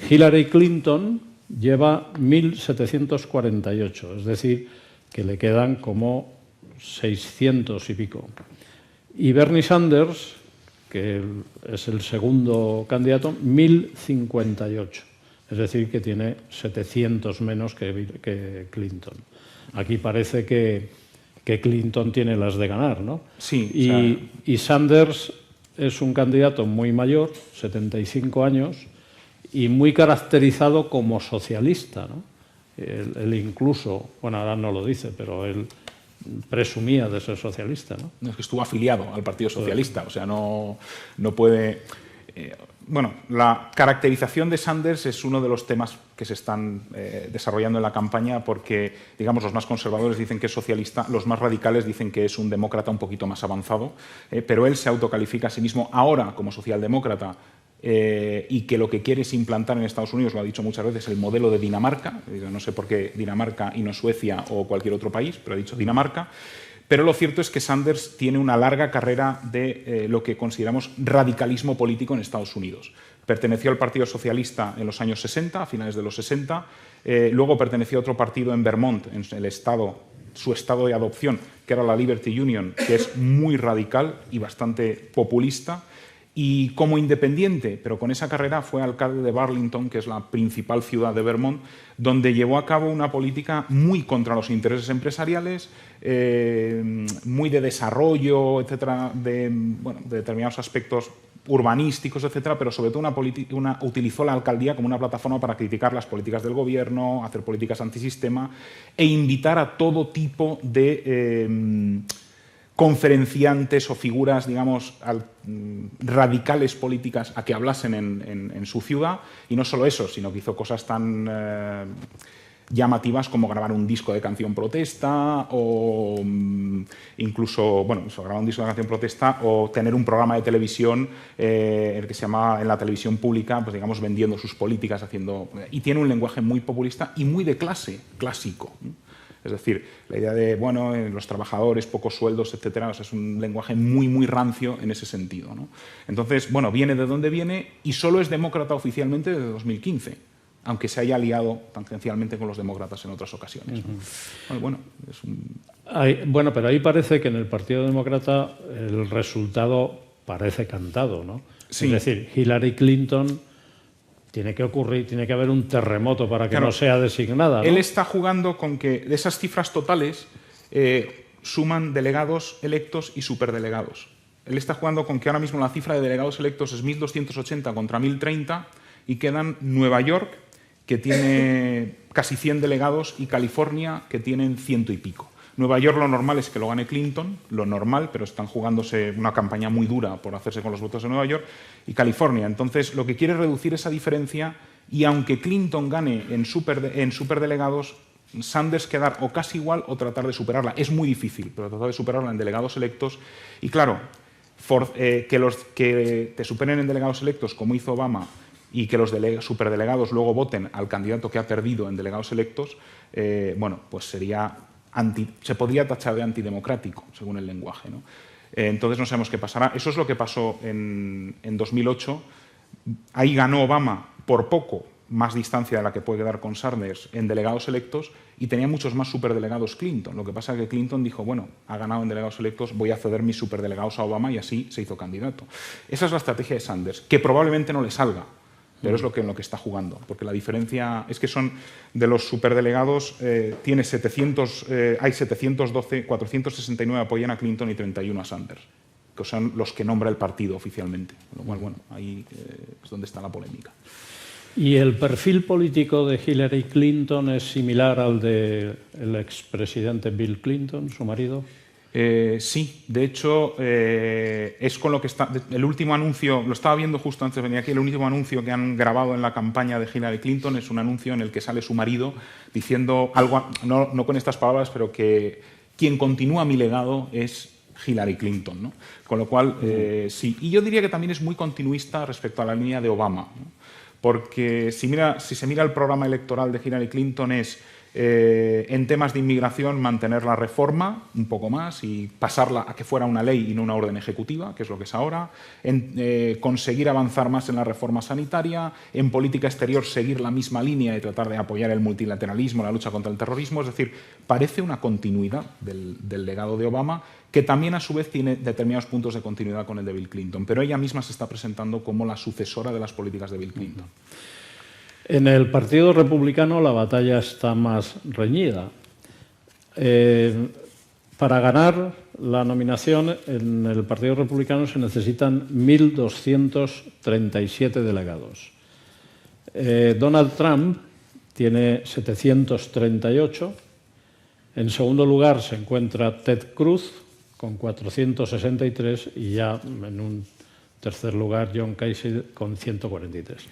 Hillary Clinton lleva 1.748, es decir, que le quedan como 600 y pico. Y Bernie Sanders, que es el segundo candidato, 1.058. Es decir, que tiene 700 menos que Clinton. Aquí parece que Clinton tiene las de ganar, ¿no? Sí. Y Sanders es un candidato muy mayor, 75 años, y muy caracterizado como socialista, ¿no? Él incluso, bueno, ahora no lo dice, pero él presumía de ser socialista, ¿no? Es que estuvo afiliado al Partido Socialista, o sea, no puede... Bueno, la caracterización de Sanders es uno de los temas que se están desarrollando en la campaña porque, digamos, los más conservadores dicen que es socialista, los más radicales dicen que es un demócrata un poquito más avanzado, pero él se autocalifica a sí mismo ahora como socialdemócrata y que lo que quiere es implantar en Estados Unidos, lo ha dicho muchas veces, el modelo de Dinamarca. No sé por qué Dinamarca y no Suecia o cualquier otro país, pero ha dicho Dinamarca. Pero lo cierto es que Sanders tiene una larga carrera de lo que consideramos radicalismo político en Estados Unidos. Perteneció al Partido Socialista en los años 60, a finales de los 60, luego perteneció a otro partido en Vermont, en el estado, su estado de adopción, que era la Liberty Union, que es muy radical y bastante populista. Y como independiente, pero con esa carrera, fue alcalde de Burlington, que es la principal ciudad de Vermont, donde llevó a cabo una política muy contra los intereses empresariales, muy de desarrollo, etcétera, de determinados aspectos urbanísticos, etcétera, pero sobre todo utilizó la alcaldía como una plataforma para criticar las políticas del gobierno, hacer políticas antisistema e invitar a todo tipo de conferenciantes o figuras, digamos, radicales políticas a que hablasen en su ciudad. Y no solo eso, sino que hizo cosas tan llamativas como grabar un disco de canción protesta o incluso, bueno, grabar un disco de canción protesta o tener un programa de televisión el que se llama en la televisión pública, pues digamos, vendiendo sus políticas, y tiene un lenguaje muy populista y muy de clase, clásico. Es decir, la idea de, bueno, los trabajadores, pocos sueldos, etcétera, o sea, es un lenguaje muy, muy rancio en ese sentido, ¿no? Entonces, bueno, viene de donde viene y solo es demócrata oficialmente desde 2015, aunque se haya aliado tangencialmente con los demócratas en otras ocasiones, ¿no? Bueno, bueno, pero ahí parece que en el Partido Demócrata el resultado parece cantado, ¿no? Sí. Es decir, Hillary Clinton... Tiene que haber un terremoto para que no sea designada, ¿no? Él está jugando con que de esas cifras totales suman delegados electos y superdelegados. Él está jugando con que ahora mismo la cifra de delegados electos es 1.280 contra 1.030 y quedan Nueva York, que tiene casi 100 delegados, y California, que tienen 100 y pico. Nueva York lo normal es que lo gane Clinton, lo normal, pero están jugándose una campaña muy dura por hacerse con los votos de Nueva York, y California. Entonces, lo que quiere es reducir esa diferencia, y aunque Clinton gane en superdelegados, Sanders quedar o casi igual o tratar de superarla. Es muy difícil, pero tratar de superarla en delegados electos. Y claro, que te superen en delegados electos, como hizo Obama, y que los superdelegados luego voten al candidato que ha perdido en delegados electos, bueno, pues se podría tachar de antidemocrático, según el lenguaje, ¿no? Entonces no sabemos qué pasará. Eso es lo que pasó en 2008. Ahí ganó Obama por poco, más distancia de la que puede quedar con Sanders en delegados electos, y tenía muchos más superdelegados Clinton. Lo que pasa es que Clinton dijo, bueno, ha ganado en delegados electos, voy a ceder mis superdelegados a Obama, y así se hizo candidato. Esa es la estrategia de Sanders, que probablemente no le salga, pero es en lo que está jugando, porque la diferencia es que son de los superdelegados, hay 712, 469 apoyan a Clinton y 31 a Sanders, que son los que nombra el partido oficialmente. Con lo cual, bueno, ahí es donde está la polémica. ¿Y el perfil político de Hillary Clinton es similar al del expresidente Bill Clinton, su marido? Sí, de hecho, es con lo que está. El último anuncio, lo estaba viendo justo antes de venir aquí, el último anuncio que han grabado en la campaña de Hillary Clinton es un anuncio en el que sale su marido diciendo algo, no con estas palabras, pero que quien continúa mi legado es Hillary Clinton, ¿no? Con lo cual, sí. Y yo diría que también es muy continuista respecto a la línea de Obama, ¿no? Porque si se mira el programa electoral de Hillary Clinton es en temas de inmigración mantener la reforma un poco más y pasarla a que fuera una ley y no una orden ejecutiva, que es lo que es ahora, conseguir avanzar más en la reforma sanitaria, en política exterior seguir la misma línea y tratar de apoyar el multilateralismo, la lucha contra el terrorismo. Es decir, parece una continuidad del legado de Obama, que también a su vez tiene determinados puntos de continuidad con el de Bill Clinton, pero ella misma se está presentando como la sucesora de las políticas de Bill Clinton. En el Partido Republicano la batalla está más reñida. Para ganar la nominación en el Partido Republicano se necesitan 1.237 delegados. Donald Trump tiene 738. En segundo lugar se encuentra Ted Cruz con 463 y ya en un tercer lugar John Kasich con 143.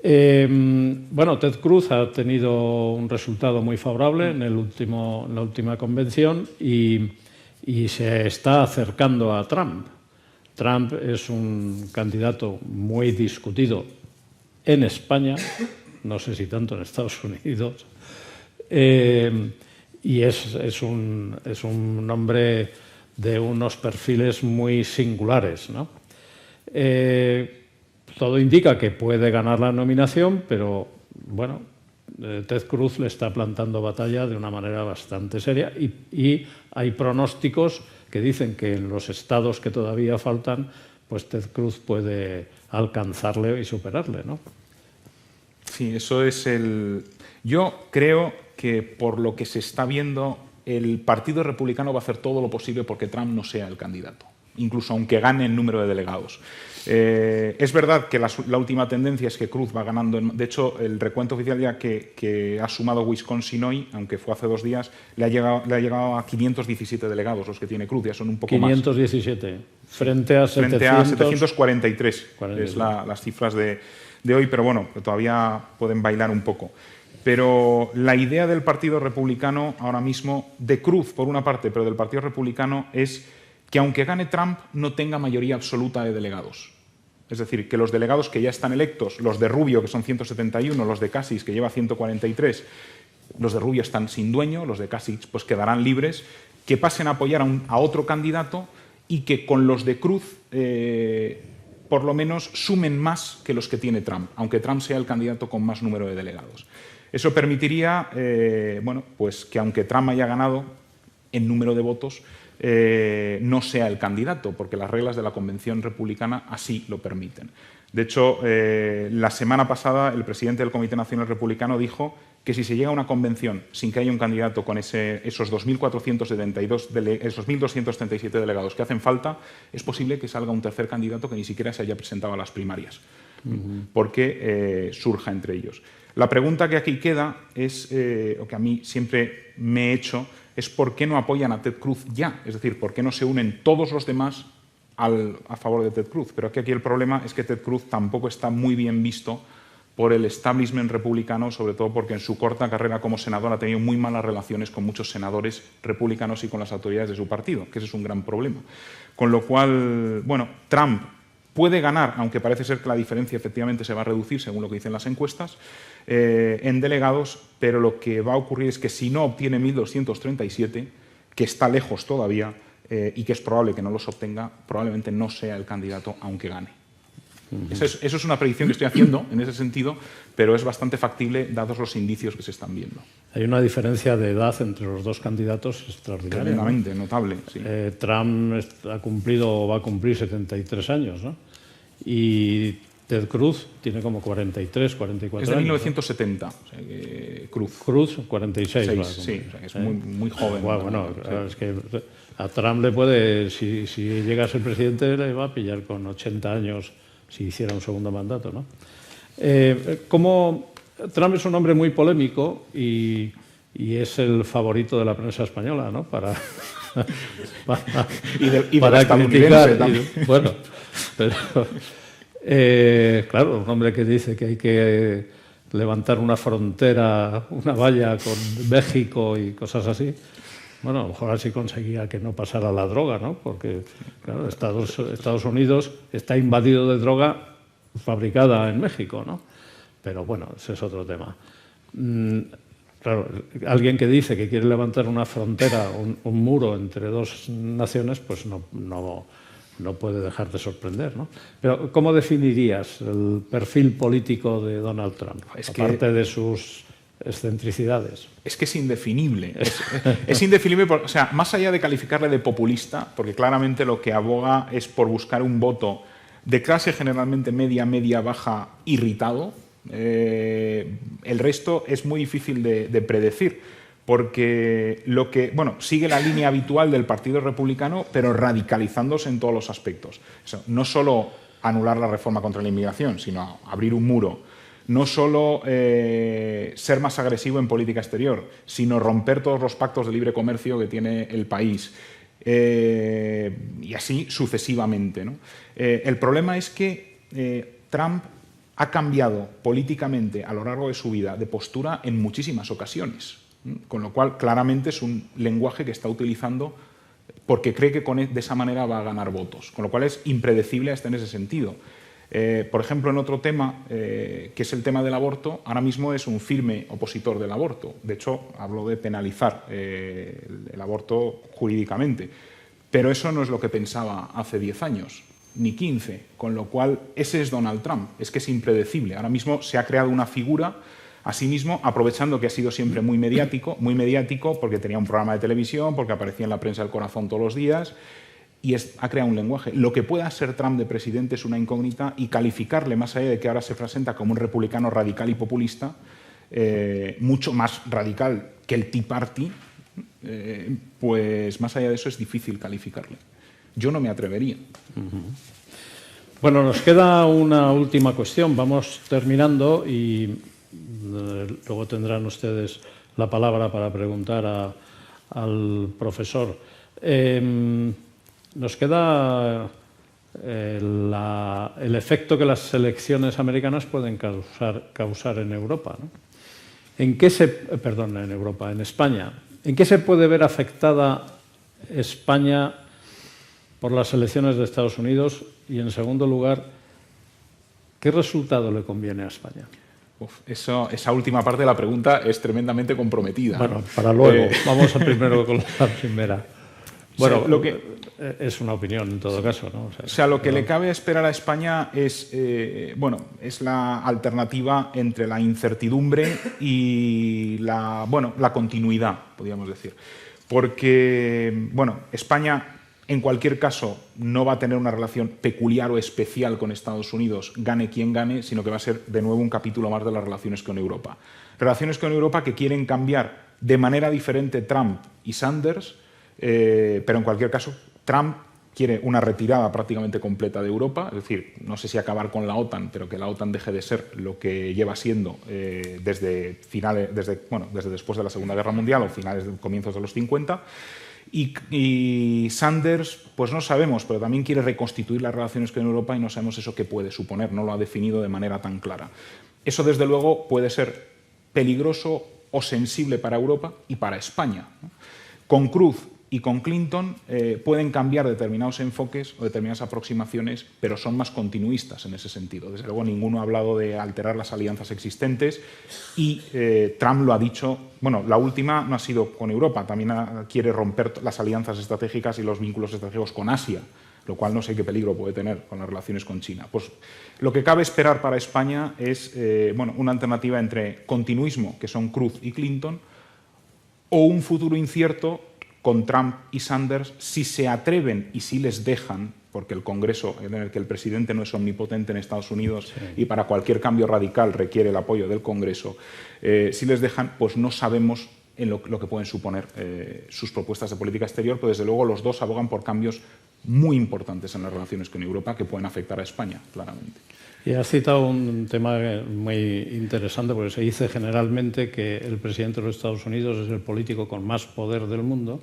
Bueno, Ted Cruz ha tenido un resultado muy favorable en la última convención y se está acercando a Trump. Trump es un candidato muy discutido en España, no sé si tanto en Estados Unidos, y es un hombre de unos perfiles muy singulares, ¿no? Todo indica que puede ganar la nominación, pero bueno, Ted Cruz le está plantando batalla de una manera bastante seria y hay pronósticos que dicen que en los estados que todavía faltan, pues Ted Cruz puede alcanzarle y superarle, ¿no? Sí, eso es Yo creo que por lo que se está viendo, el Partido Republicano va a hacer todo lo posible porque Trump no sea el candidato, incluso aunque gane el número de delegados. Es verdad que la última tendencia es que Cruz va ganando. De hecho, el recuento oficial ya que ha sumado Wisconsin hoy, aunque fue hace 2 días, le ha llegado a 517 delegados los que tiene Cruz, ya son un poco 517, más. Frente a 743, es las cifras de hoy, pero bueno, todavía pueden bailar un poco. Pero la idea del Partido Republicano ahora mismo, de Cruz por una parte, pero del Partido Republicano, es que aunque gane Trump no tenga mayoría absoluta de delegados. Es decir, que los delegados que ya están electos, los de Rubio, que son 171, los de Kasich, que lleva 143, los de Rubio están sin dueño, los de Kasich pues quedarán libres, que pasen a apoyar a otro candidato y que con los de Cruz por lo menos sumen más que los que tiene Trump, aunque Trump sea el candidato con más número de delegados. Eso permitiría bueno, pues que aunque Trump haya ganado en número de votos, no sea el candidato, porque las reglas de la Convención Republicana así lo permiten. De hecho, la semana pasada el presidente del Comité Nacional Republicano dijo que si se llega a una convención sin que haya un candidato con esos 2.237 delegados que hacen falta, es posible que salga un tercer candidato que ni siquiera se haya presentado a las primarias, porque surja entre ellos. La pregunta que aquí queda es, o que a mí siempre me he hecho, es por qué no apoyan a Ted Cruz ya, es decir, por qué no se unen todos los demás a favor de Ted Cruz. Pero aquí el problema es que Ted Cruz tampoco está muy bien visto por el establishment republicano, sobre todo porque en su corta carrera como senador ha tenido muy malas relaciones con muchos senadores republicanos y con las autoridades de su partido, que ese es un gran problema. Con lo cual, bueno, Trump puede ganar, aunque parece ser que la diferencia efectivamente se va a reducir, según lo que dicen las encuestas, en delegados, pero lo que va a ocurrir es que si no obtiene 1.237, que está lejos todavía y que es probable que no los obtenga, probablemente no sea el candidato aunque gane. Eso es una predicción que estoy haciendo en ese sentido, pero es bastante factible dados los indicios que se están viendo. Hay una diferencia de edad entre los dos candidatos extraordinaria. Tremendamente, ¿no? Notable. Sí. Trump ha cumplido o va a cumplir 73 años, ¿no? Y Ted Cruz tiene como 43, 44 años. Es de 1970, ¿no? O sea, Cruz 46. Sí, o sea, que es muy joven. Bueno, claro, es que a Trump le puede, si llega a ser presidente, le va a pillar con 80 años si hiciera un segundo mandato, ¿no? Como Trump es un hombre muy polémico y es el favorito de la prensa española, ¿no? Para criticar. Bueno, pero claro, un hombre que dice que hay que levantar una frontera, una valla con México y cosas así. Bueno, a lo mejor así conseguía que no pasara la droga, ¿no? Porque, claro, Estados Unidos está invadido de droga fabricada en México, ¿no? Pero bueno, ese es otro tema. Claro, alguien que dice que quiere levantar una frontera, un muro entre dos naciones, pues no puede dejar de sorprender, ¿no? Pero ¿cómo definirías el perfil político de Donald Trump, aparte de sus excentricidades? Es que es indefinible. Es indefinible, o sea, más allá de calificarle de populista, porque claramente lo que aboga es por buscar un voto de clase generalmente media, baja, irritado. El resto es muy difícil de predecir, porque sigue la línea habitual del Partido Republicano, pero radicalizándose en todos los aspectos. No solo anular la reforma contra la inmigración, sino abrir un muro. No solo ser más agresivo en política exterior, sino romper todos los pactos de libre comercio que tiene el país. Y así sucesivamente, ¿no? El problema es que Trump ha cambiado políticamente a lo largo de su vida de postura en muchísimas ocasiones, con lo cual claramente es un lenguaje que está utilizando porque cree que de esa manera va a ganar votos, con lo cual es impredecible hasta en ese sentido. Por ejemplo, en otro tema, que es el tema del aborto, ahora mismo es un firme opositor del aborto. De hecho, habló de penalizar el aborto jurídicamente. Pero eso no es lo que pensaba hace 10 años, ni 15, con lo cual ese es Donald Trump, es que es impredecible. Ahora mismo se ha creado una figura a sí mismo, aprovechando que ha sido siempre muy mediático porque tenía un programa de televisión, porque aparecía en la prensa del corazón todos los días, y ha creado un lenguaje. Lo que pueda ser Trump de presidente es una incógnita, y calificarle, más allá de que ahora se presenta como un republicano radical y populista, mucho más radical que el Tea Party, pues más allá de eso es difícil calificarle. Yo no me atrevería. Bueno, nos queda una última cuestión. Vamos terminando y luego tendrán ustedes la palabra para preguntar al profesor. Nos queda el efecto que las elecciones americanas pueden causar en Europa, ¿no? En España. ¿En qué se puede ver afectada España por las elecciones de Estados Unidos? Y, en segundo lugar, ¿qué resultado le conviene a España? Esa última parte de la pregunta es tremendamente comprometida. Bueno, para luego. Vamos primero con la primera. Bueno, es una opinión en todo caso, ¿no? Lo que le cabe esperar a España es la alternativa entre la incertidumbre y la continuidad, podríamos decir. Porque, España, en cualquier caso, no va a tener una relación peculiar o especial con Estados Unidos, gane quien gane, sino que va a ser de nuevo un capítulo más de las relaciones con Europa. Relaciones con Europa que quieren cambiar de manera diferente Trump y Sanders, pero en cualquier caso, Trump quiere una retirada prácticamente completa de Europa, es decir, no sé si acabar con la OTAN, pero que la OTAN deje de ser lo que lleva siendo desde después de la Segunda Guerra Mundial o comienzos de los 50. Y Sanders, pues no sabemos, pero también quiere reconstituir las relaciones con Europa y no sabemos eso qué puede suponer, no lo ha definido de manera tan clara. Eso, desde luego, puede ser peligroso o sensible para Europa y para España, ¿no? Con Cruz y con Clinton pueden cambiar determinados enfoques o determinadas aproximaciones, pero son más continuistas en ese sentido. Desde luego, ninguno ha hablado de alterar las alianzas existentes y Trump lo ha dicho. Bueno, la última no ha sido con Europa, también quiere romper las alianzas estratégicas y los vínculos estratégicos con Asia, lo cual no sé qué peligro puede tener con las relaciones con China. Pues lo que cabe esperar para España es una alternativa entre continuismo, que son Cruz y Clinton, o un futuro incierto con Trump y Sanders, si se atreven y si les dejan, porque el Congreso, en el que el presidente no es omnipotente en Estados Unidos y para cualquier cambio radical requiere el apoyo del Congreso, si les dejan, pues no sabemos en lo que pueden suponer sus propuestas de política exterior, pero desde luego los dos abogan por cambios muy importantes en las relaciones con Europa que pueden afectar a España, claramente. Y has citado un tema muy interesante, porque se dice generalmente que el presidente de los Estados Unidos es el político con más poder del mundo,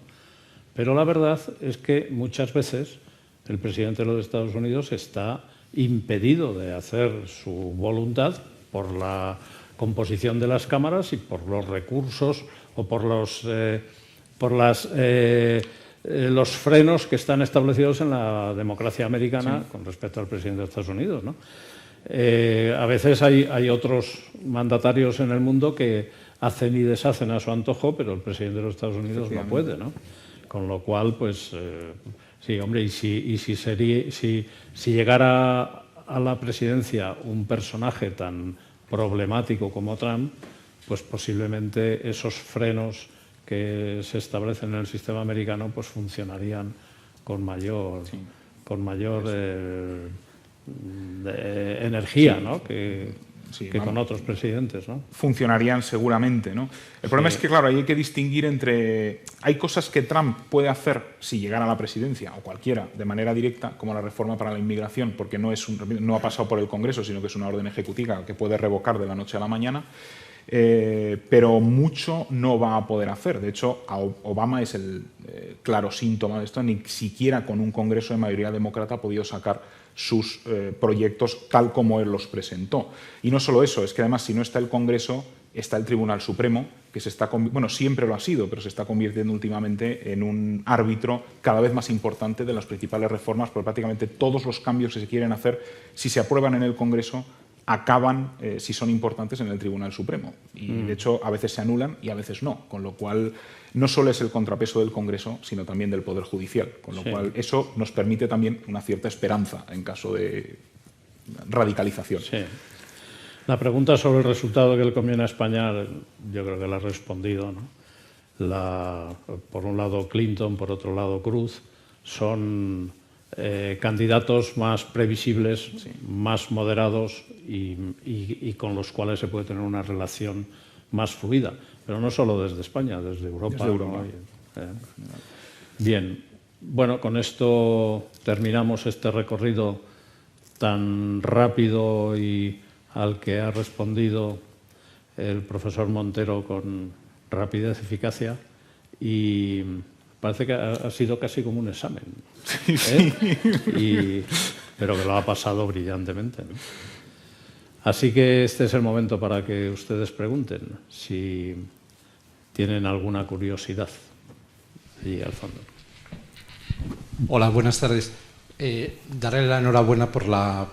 pero la verdad es que muchas veces el presidente de los Estados Unidos está impedido de hacer su voluntad por la composición de las cámaras y por los recursos o por los frenos que están establecidos en la democracia americana con respecto al presidente de Estados Unidos, ¿no? A veces hay otros mandatarios en el mundo que hacen y deshacen a su antojo, pero el presidente de los Estados Unidos no puede, ¿no? Con lo cual, pues, sí, hombre, y si llegara a la presidencia un personaje tan problemático como Trump, pues posiblemente esos frenos que se establecen en el sistema americano pues funcionarían con mayor energía, ¿no? que con otros presidentes, ¿no? Funcionarían seguramente, ¿no? El problema es que, claro, ahí hay que distinguir entre... Hay cosas que Trump puede hacer si llegara a la presidencia, o cualquiera, de manera directa, como la reforma para la inmigración, porque no ha pasado por el Congreso, sino que es una orden ejecutiva que puede revocar de la noche a la mañana, pero mucho no va a poder hacer. De hecho, Obama es el claro síntoma de esto. Ni siquiera con un Congreso de mayoría demócrata ha podido sacar sus proyectos tal como él los presentó. Y no solo eso, es que además si no está el Congreso, está el Tribunal Supremo, que siempre lo ha sido, pero se está convirtiendo últimamente en un árbitro cada vez más importante de las principales reformas, porque prácticamente todos los cambios que se quieren hacer, si se aprueban en el Congreso, acaban, si son importantes, en el Tribunal Supremo. Y, de hecho, a veces se anulan y a veces no, con lo cual no solo es el contrapeso del Congreso, sino también del Poder Judicial, con lo cual eso nos permite también una cierta esperanza en caso de radicalización. Sí. La pregunta sobre el resultado que le conviene a España, yo creo que la ha respondido, ¿no? Por un lado Clinton, por otro lado Cruz, son candidatos más previsibles, más moderados y con los cuales se puede tener una relación más fluida, pero no solo desde España, desde Europa. Desde Europa. ¿No? Bien, bueno, con esto terminamos este recorrido tan rápido y al que ha respondido el profesor Montero con rapidez y eficacia, y parece que ha sido casi como un examen, pero que lo ha pasado brillantemente, ¿no? Así que este es el momento para que ustedes pregunten si tienen alguna curiosidad. Allí al fondo. Hola, buenas tardes. Darle la enhorabuena por la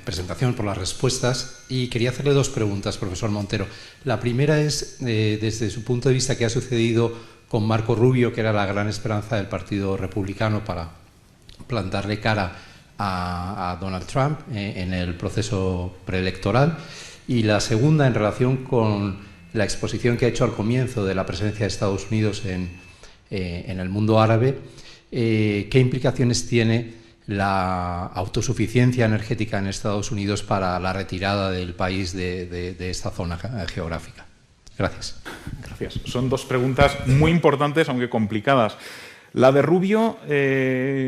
presentación, por las respuestas, y quería hacerle dos preguntas, profesor Montero. La primera es, desde su punto de vista, ¿qué ha sucedido con Marco Rubio, que era la gran esperanza del Partido Republicano para plantarle cara a Donald Trump en el proceso preelectoral? Y la segunda, en relación con la exposición que ha hecho al comienzo de la presencia de Estados Unidos en el mundo árabe, ¿qué implicaciones tiene la autosuficiencia energética en Estados Unidos para la retirada del país de esta zona geográfica? Gracias. Gracias. Son dos preguntas muy importantes, aunque complicadas. La de Rubio, es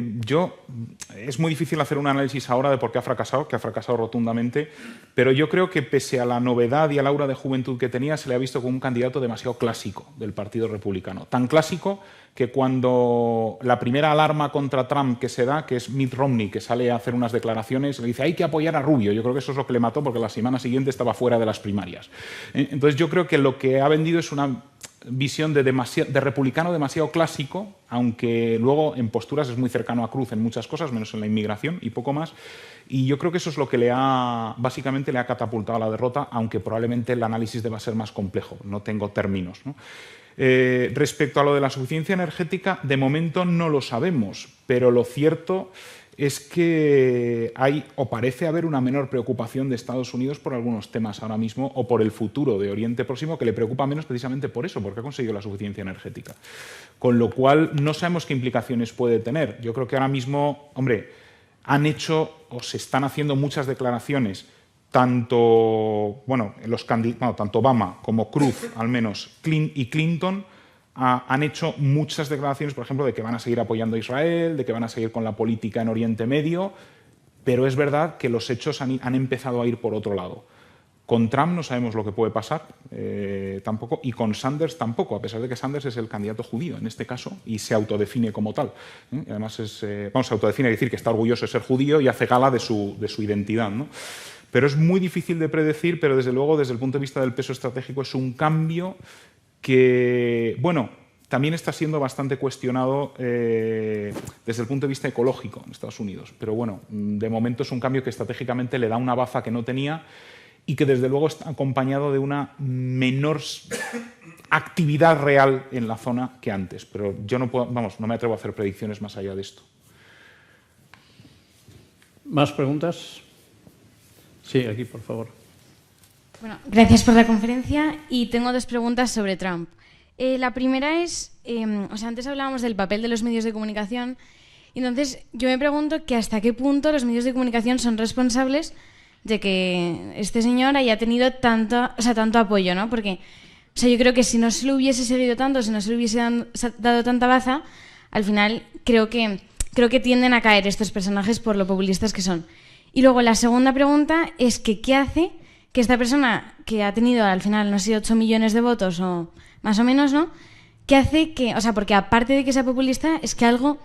muy difícil hacer un análisis ahora de por qué ha fracasado, que ha fracasado rotundamente, pero yo creo que pese a la novedad y al aura de juventud que tenía, se le ha visto como un candidato demasiado clásico del Partido Republicano. Tan clásico que cuando la primera alarma contra Trump que se da, que es Mitt Romney, que sale a hacer unas declaraciones, le dice hay que apoyar a Rubio. Yo creo que eso es lo que le mató porque la semana siguiente estaba fuera de las primarias. Entonces yo creo que lo que ha vendido es una visión de republicano demasiado clásico, aunque luego en posturas es muy cercano a Cruz en muchas cosas, menos en la inmigración y poco más. Y yo creo que eso es lo que básicamente le ha catapultado a la derrota, aunque probablemente el análisis deba ser más complejo. No tengo términos, ¿no? Respecto a lo de la suficiencia energética, de momento no lo sabemos, pero lo cierto es que hay o parece haber una menor preocupación de Estados Unidos por algunos temas ahora mismo o por el futuro de Oriente Próximo, que le preocupa menos precisamente por eso, porque ha conseguido la suficiencia energética. Con lo cual no sabemos qué implicaciones puede tener. Yo creo que ahora mismo, hombre, han hecho o se están haciendo muchas declaraciones, tanto Obama como Cruz, al menos, y Clinton, han hecho muchas declaraciones, por ejemplo, de que van a seguir apoyando a Israel, de que van a seguir con la política en Oriente Medio, pero es verdad que los hechos han empezado a ir por otro lado. Con Trump no sabemos lo que puede pasar tampoco, y con Sanders tampoco, a pesar de que Sanders es el candidato judío en este caso y se autodefine como tal. Y además se autodefine, es decir, que está orgulloso de ser judío y hace gala de su identidad, ¿no? Pero es muy difícil de predecir, pero desde luego, desde el punto de vista del peso estratégico, es un cambio que, bueno, también está siendo bastante cuestionado desde el punto de vista ecológico en Estados Unidos. Pero bueno, de momento es un cambio que estratégicamente le da una baza que no tenía y que desde luego está acompañado de una menor actividad real en la zona que antes. Pero yo no me atrevo a hacer predicciones más allá de esto. ¿Más preguntas? Sí, aquí, por favor. Bueno, gracias por la conferencia y tengo dos preguntas sobre Trump. La primera es, antes hablábamos del papel de los medios de comunicación, y entonces yo me pregunto que hasta qué punto los medios de comunicación son responsables de que este señor haya tenido tanto apoyo, ¿no? Porque yo creo que si no se lo hubiese seguido tanto, si no se le hubiese dado tanta baza, al final creo que tienden a caer estos personajes por lo populistas que son. Y luego la segunda pregunta es que ¿qué hace que esta persona que ha tenido al final, no sé, 8 millones de votos o más o menos, ¿no? ¿Qué hace que, porque aparte de que sea populista, es que algo,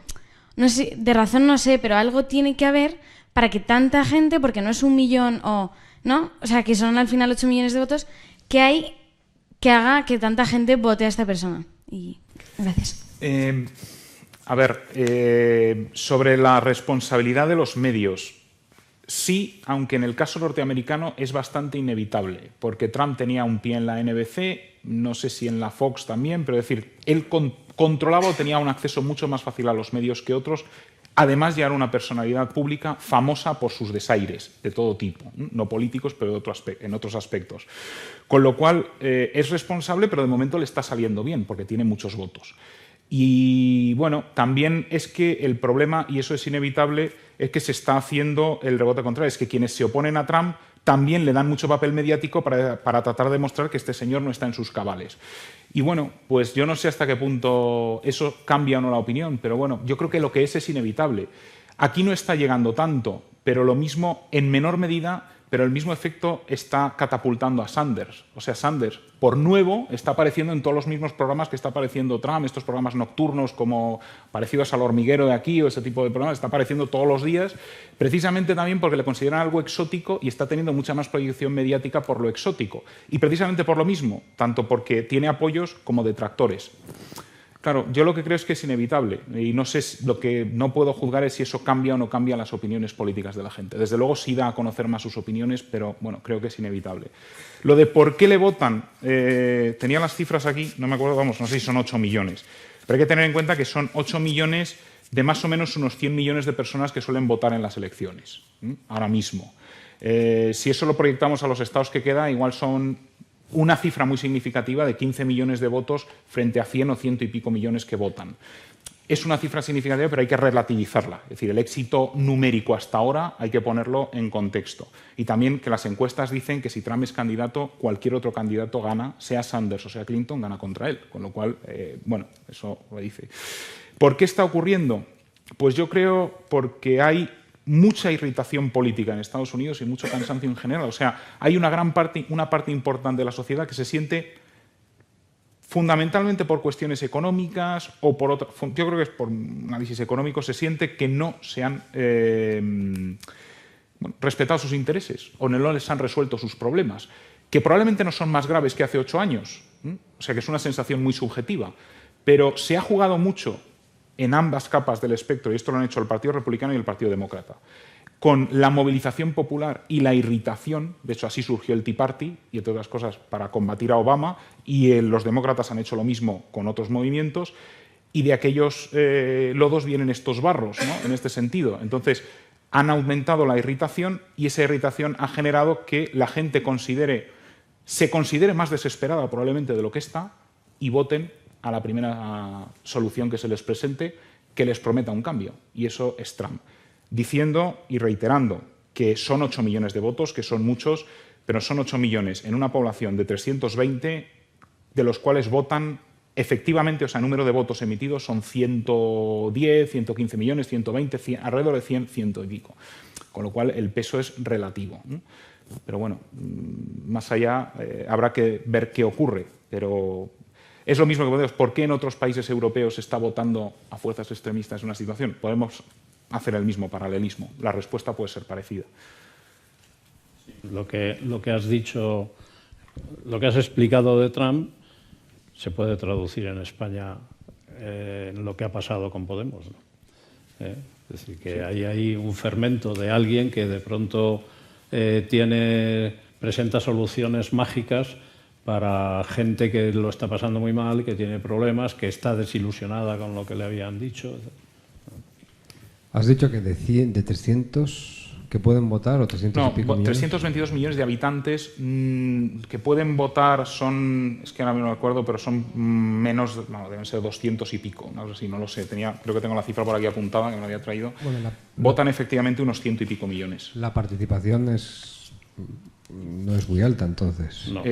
no sé, de razón no sé, pero algo tiene que haber para que tanta gente, porque no es 1 millón o, ¿no? Que son al final 8 millones de votos, ¿qué hay que haga que tanta gente vote a esta persona? Y gracias. Sobre la responsabilidad de los medios. Sí, aunque en el caso norteamericano es bastante inevitable, porque Trump tenía un pie en la NBC, no sé si en la Fox también, pero es decir, él controlaba o tenía un acceso mucho más fácil a los medios que otros. Además, ya era una personalidad pública famosa por sus desaires de todo tipo, no políticos, pero en otros aspectos. Con lo cual, es responsable, pero de momento le está saliendo bien, porque tiene muchos votos. Y bueno, también es que el problema, y eso es inevitable, es que se está haciendo el rebote contrario, es que quienes se oponen a Trump también le dan mucho papel mediático para tratar de demostrar que este señor no está en sus cabales. Y bueno, pues yo no sé hasta qué punto eso cambia o no la opinión, pero bueno, yo creo que lo que es inevitable. Aquí no está llegando tanto, pero lo mismo en menor medida, pero el mismo efecto está catapultando a Sanders. O sea, Sanders, por nuevo, está apareciendo en todos los mismos programas que está apareciendo Trump, estos programas nocturnos como parecidos al Hormiguero de aquí o ese tipo de programas, está apareciendo todos los días, precisamente también porque le consideran algo exótico y está teniendo mucha más proyección mediática por lo exótico. Y precisamente por lo mismo, tanto porque tiene apoyos como detractores. Claro, yo lo que creo es que es inevitable y no sé, lo que no puedo juzgar es si eso cambia o no cambia las opiniones políticas de la gente. Desde luego sí da a conocer más sus opiniones, pero bueno, creo que es inevitable. Lo de por qué le votan, tenía las cifras aquí, no me acuerdo, no sé si son 8 millones, pero hay que tener en cuenta que son 8 millones de más o menos unos 100 millones de personas que suelen votar en las elecciones, ahora mismo. Si eso lo proyectamos a los estados que queda, igual son una cifra muy significativa de 15 millones de votos frente a 100 o 100 y pico millones que votan. Es una cifra significativa, pero hay que relativizarla. Es decir, el éxito numérico hasta ahora hay que ponerlo en contexto. Y también que las encuestas dicen que si Trump es candidato, cualquier otro candidato gana, sea Sanders o sea Clinton, gana contra él. Con lo cual, bueno, eso lo dice. ¿Por qué está ocurriendo? Pues yo creo porque hay mucha irritación política en Estados Unidos y mucho cansancio en general. O sea, hay una parte importante de la sociedad que se siente fundamentalmente por cuestiones económicas o por otras, yo creo que es por análisis económico, se siente que no se han respetado sus intereses o no les han resuelto sus problemas, que probablemente no son más graves que hace 8 años, o sea que es una sensación muy subjetiva, pero se ha jugado mucho en ambas capas del espectro, y esto lo han hecho el Partido Republicano y el Partido Demócrata, con la movilización popular y la irritación. De hecho, así surgió el Tea Party, y entre otras cosas para combatir a Obama, y los demócratas han hecho lo mismo con otros movimientos, y de aquellos lodos vienen estos barros, ¿no? En este sentido. Entonces, han aumentado la irritación, y esa irritación ha generado que la gente se considere más desesperada probablemente de lo que está, y voten a la primera solución que se les presente, que les prometa un cambio, y eso es Trump. Diciendo y reiterando que son 8 millones de votos, que son muchos, pero son 8 millones en una población de 320, de los cuales votan efectivamente, o sea, número de votos emitidos son 110, 115 millones, 120, 100, alrededor de 100, 100 y pico. Con lo cual el peso es relativo, ¿no? Pero bueno, más allá habrá que ver qué ocurre, pero es lo mismo que podemos. ¿Por qué en otros países europeos se está votando a fuerzas extremistas en una situación? Podemos hacer el mismo paralelismo. La respuesta puede ser parecida. Lo que has dicho, lo que has explicado de Trump, se puede traducir en España en lo que ha pasado con Podemos, ¿no? Es decir, que hay ahí un fermento de alguien que de pronto presenta soluciones mágicas para gente que lo está pasando muy mal, que tiene problemas, que está desilusionada con lo que le habían dicho. Has dicho que de 300 que pueden votar, o 300 y pico millones. 322 millones de habitantes que pueden votar son, es que ahora mismo no me acuerdo, pero son menos, no, deben ser 200 y pico, no sé si, no lo sé, creo que tengo la cifra por aquí apuntada, que me la había traído. Bueno, votan efectivamente unos 100 y pico millones. La participación no es muy alta, entonces. No.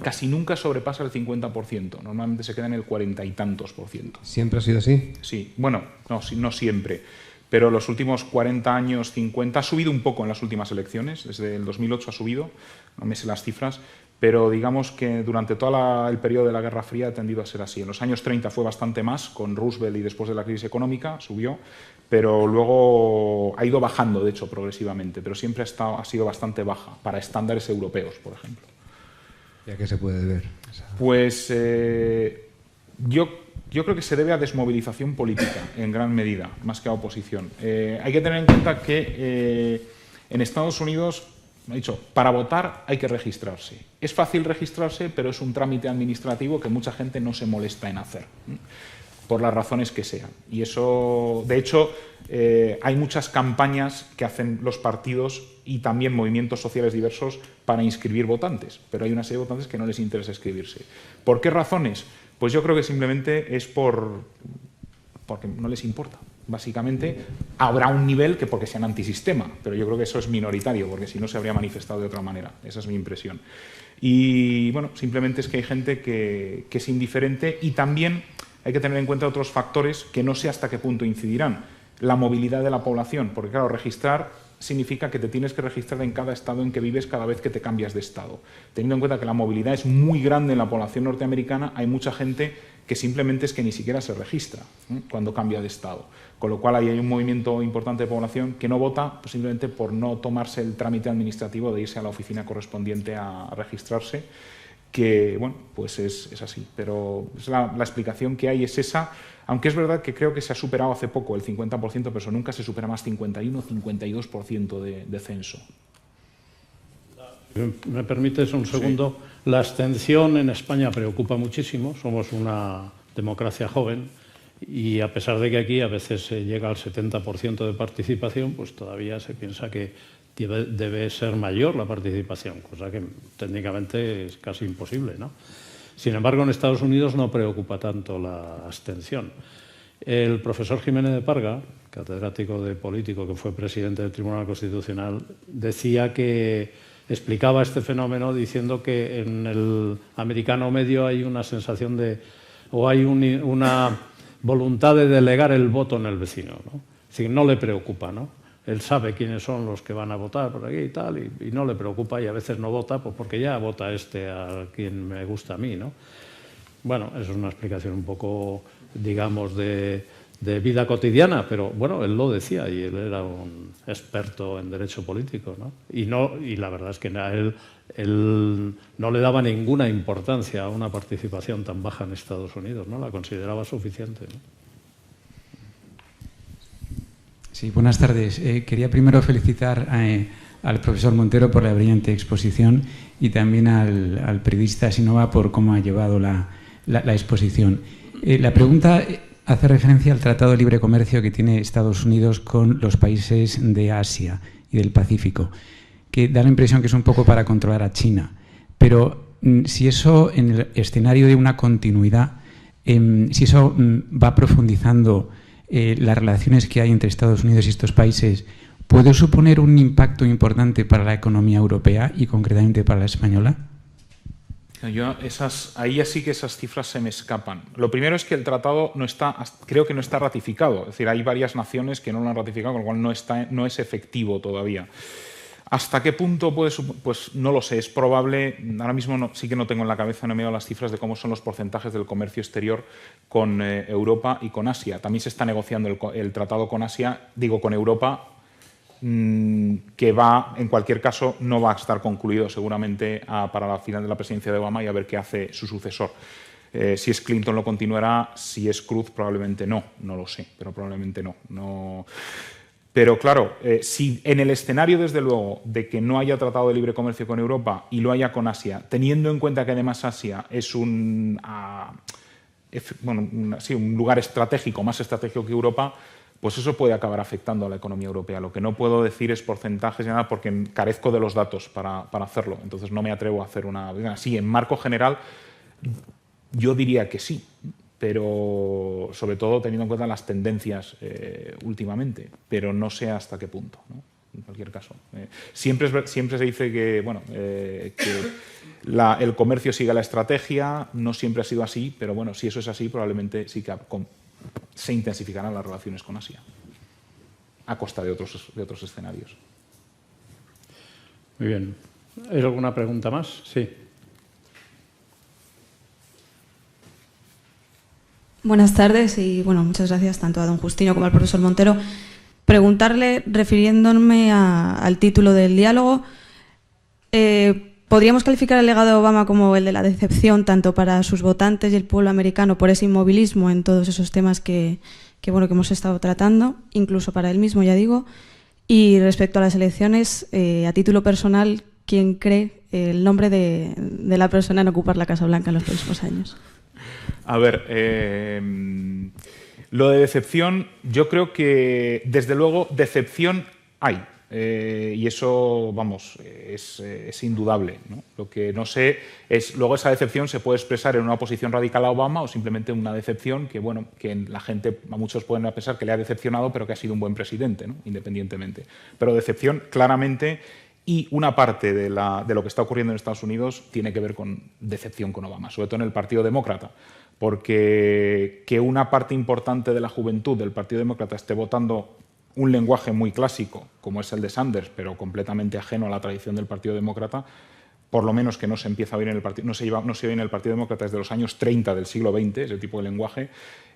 Casi nunca sobrepasa el 50%. Normalmente se queda en el 40 y tantos %. ¿Siempre ha sido así? Sí, bueno, no siempre. Pero los últimos 40 años, 50, ha subido un poco en las últimas elecciones. Desde el 2008 ha subido, no me sé las cifras, pero digamos que durante todo el periodo de la Guerra Fría ha tendido a ser así. En los años 30 fue bastante más, con Roosevelt y después de la crisis económica, subió, pero luego ha ido bajando, de hecho, progresivamente, pero siempre ha sido bastante baja, para estándares europeos, por ejemplo. ¿Y a qué se puede deber? Pues yo creo que se debe a desmovilización política, en gran medida, más que a oposición. Hay que tener en cuenta que en Estados Unidos, he dicho, para votar hay que registrarse. Es fácil registrarse, pero es un trámite administrativo que mucha gente no se molesta en hacer, por las razones que sean. Y eso, de hecho, hay muchas campañas que hacen los partidos y también movimientos sociales diversos para inscribir votantes, pero hay una serie de votantes que no les interesa inscribirse. ¿Por qué razones? Pues yo creo que simplemente es porque no les importa. Básicamente habrá un nivel que porque sean antisistema, pero yo creo que eso es minoritario, porque si no se habría manifestado de otra manera. Esa es mi impresión. Y bueno, simplemente es que hay gente que es indiferente, y también hay que tener en cuenta otros factores que no sé hasta qué punto incidirán. La movilidad de la población, porque claro, registrar significa que te tienes que registrar en cada estado en que vives cada vez que te cambias de estado. Teniendo en cuenta que la movilidad es muy grande en la población norteamericana, hay mucha gente que simplemente es que ni siquiera se registra cuando cambia de estado. Con lo cual ahí hay un movimiento importante de población que no vota pues, simplemente por no tomarse el trámite administrativo de irse a la oficina correspondiente a registrarse, que bueno, pues es así. Pero la explicación que hay es esa. Aunque es verdad que creo que se ha superado hace poco el 50%, pero eso nunca se supera más 51-52% de censo. ¿Me permites un segundo? Sí. La abstención en España preocupa muchísimo. Somos una democracia joven y a pesar de que aquí a veces se llega al 70% de participación, pues todavía se piensa que debe ser mayor la participación, cosa que técnicamente es casi imposible, ¿no? Sin embargo, en Estados Unidos no preocupa tanto la abstención. El profesor Jiménez de Parga, catedrático de político que fue presidente del Tribunal Constitucional, decía que explicaba este fenómeno diciendo que en el americano medio hay una sensación o hay una voluntad de delegar el voto en el vecino, ¿no? Es decir, no le preocupa, ¿no? Él sabe quiénes son los que van a votar por aquí y tal, y no le preocupa, y a veces no vota pues porque ya vota a quien me gusta a mí, ¿no? Bueno, eso es una explicación un poco, digamos, de vida cotidiana, pero bueno, él lo decía y él era un experto en derecho político, ¿no? Y la verdad es que a él no le daba ninguna importancia a una participación tan baja en Estados Unidos, ¿no? La consideraba suficiente, ¿no? Sí, buenas tardes. Quería primero felicitar al profesor Montero por la brillante exposición y también al periodista Sinova por cómo ha llevado la exposición. La pregunta hace referencia al Tratado de Libre Comercio que tiene Estados Unidos con los países de Asia y del Pacífico, que da la impresión que es un poco para controlar a China. Pero si eso, en el escenario de una continuidad, si eso va profundizando las relaciones que hay entre Estados Unidos y estos países, ¿puede suponer un impacto importante para la economía europea y concretamente para la española? Ahí ya sí que esas cifras se me escapan. Lo primero es que el tratado creo que no está ratificado. Es decir, hay varias naciones que no lo han ratificado, con lo cual no es efectivo todavía. ¿Hasta qué punto puede? Pues no lo sé, es probable. Ahora mismo sí que no tengo en la cabeza, no me he dado las cifras de cómo son los porcentajes del comercio exterior con Europa y con Asia. También se está negociando el tratado con Europa, que en cualquier caso, no va a estar concluido seguramente para la final de la presidencia de Obama y a ver qué hace su sucesor. Si es Clinton lo continuará, si es Cruz probablemente no lo sé, pero probablemente no. Pero claro, si en el escenario, desde luego, de que no haya tratado de libre comercio con Europa y lo haya con Asia, teniendo en cuenta que además Asia es un lugar estratégico, más estratégico que Europa, pues eso puede acabar afectando a la economía europea. Lo que no puedo decir es porcentajes ni nada porque carezco de los datos para hacerlo. Entonces no me atrevo a hacer una... Sí, en marco general yo diría que sí, pero sobre todo teniendo en cuenta las tendencias últimamente, pero no sé hasta qué punto, ¿no? En cualquier caso. Siempre se dice que, el comercio sigue la estrategia, no siempre ha sido así, pero bueno, si eso es así, probablemente sí que se intensificarán las relaciones con Asia, a costa de otros escenarios. Muy bien. ¿Hay alguna pregunta más? Sí. Buenas tardes y muchas gracias tanto a don Justino como al profesor Montero. Preguntarle, refiriéndome al título del diálogo, ¿podríamos calificar el legado de Obama como el de la decepción tanto para sus votantes y el pueblo americano por ese inmovilismo en todos esos temas que hemos estado tratando, incluso para él mismo, ya digo? Y respecto a las elecciones, a título personal, ¿quién cree el nombre de la persona en ocupar la Casa Blanca en los próximos años? A ver, lo de decepción, yo creo que, desde luego, decepción hay. Y eso, es indudable, ¿no? Lo que no sé es, luego esa decepción se puede expresar en una oposición radical a Obama o simplemente una decepción que la gente, a muchos pueden pensar que le ha decepcionado, pero que ha sido un buen presidente, ¿no? Independientemente. Pero decepción, claramente, y una parte de lo que está ocurriendo en Estados Unidos tiene que ver con decepción con Obama, sobre todo en el Partido Demócrata, porque que una parte importante de la juventud del Partido Demócrata esté votando un lenguaje muy clásico, como es el de Sanders, pero completamente ajeno a la tradición del Partido Demócrata, por lo menos que no se empieza a oír en el Partido, no se oye en el Partido Demócrata desde los años 30 del siglo XX, ese tipo de lenguaje,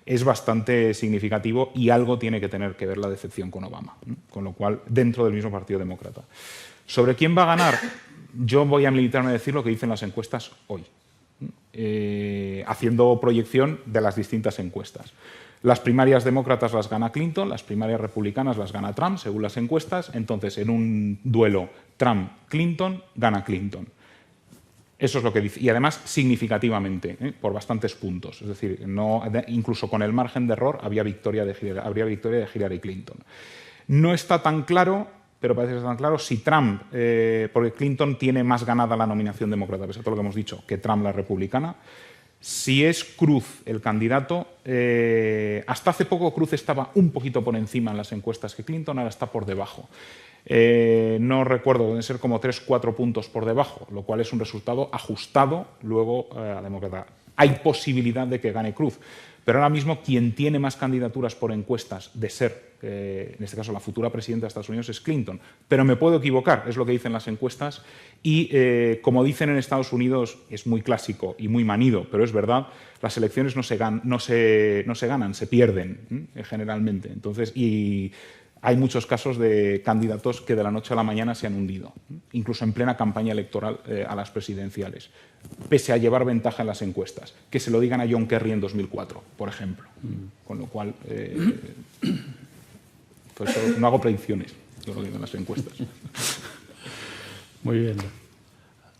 es bastante significativo y algo tiene que tener que ver la decepción con Obama, ¿no? Con lo cual, dentro del mismo Partido Demócrata. ¿Sobre quién va a ganar? Yo voy a limitarme a decir lo que dicen las encuestas hoy, haciendo proyección de las distintas encuestas. Las primarias demócratas las gana Clinton, las primarias republicanas las gana Trump, según las encuestas. Entonces, en un duelo Trump-Clinton, gana Clinton. Eso es lo que dice. Y además, significativamente, por bastantes puntos. Es decir, incluso con el margen de error habría victoria de Hillary Clinton. No está tan claro, pero parece que está tan claro, si Trump, porque Clinton tiene más ganada la nominación demócrata, a pesar de todo lo que hemos dicho, que Trump la republicana. Si es Cruz el candidato, hasta hace poco Cruz estaba un poquito por encima en las encuestas que Clinton, ahora está por debajo. No recuerdo, deben ser como 3-4 puntos por debajo, lo cual es un resultado ajustado luego a demócrata. Hay posibilidad de que gane Cruz, pero ahora mismo quien tiene más candidaturas por encuestas de ser, en este caso la futura presidenta de Estados Unidos, es Clinton. Pero me puedo equivocar, es lo que dicen las encuestas, y como dicen en Estados Unidos, es muy clásico y muy manido, pero es verdad, las elecciones no se ganan, se pierden generalmente. Entonces, y hay muchos casos de candidatos que de la noche a la mañana se han hundido, incluso en plena campaña electoral a las presidenciales, pese a llevar ventaja en las encuestas. Que se lo digan a John Kerry en 2004, por ejemplo. Con lo cual, por eso no hago predicciones, yo lo digo en las encuestas. Muy bien.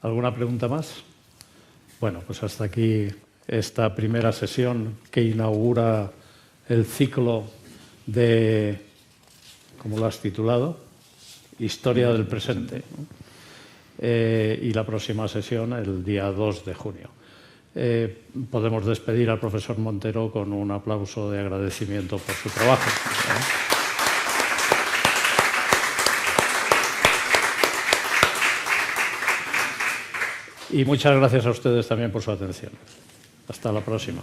¿Alguna pregunta más? Bueno, pues hasta aquí esta primera sesión que inaugura el ciclo de, ¿cómo lo has titulado? Historia del presente. Y la próxima sesión el día 2 de junio. Podemos despedir al profesor Montero con un aplauso de agradecimiento por su trabajo. Y muchas gracias a ustedes también por su atención. Hasta la próxima.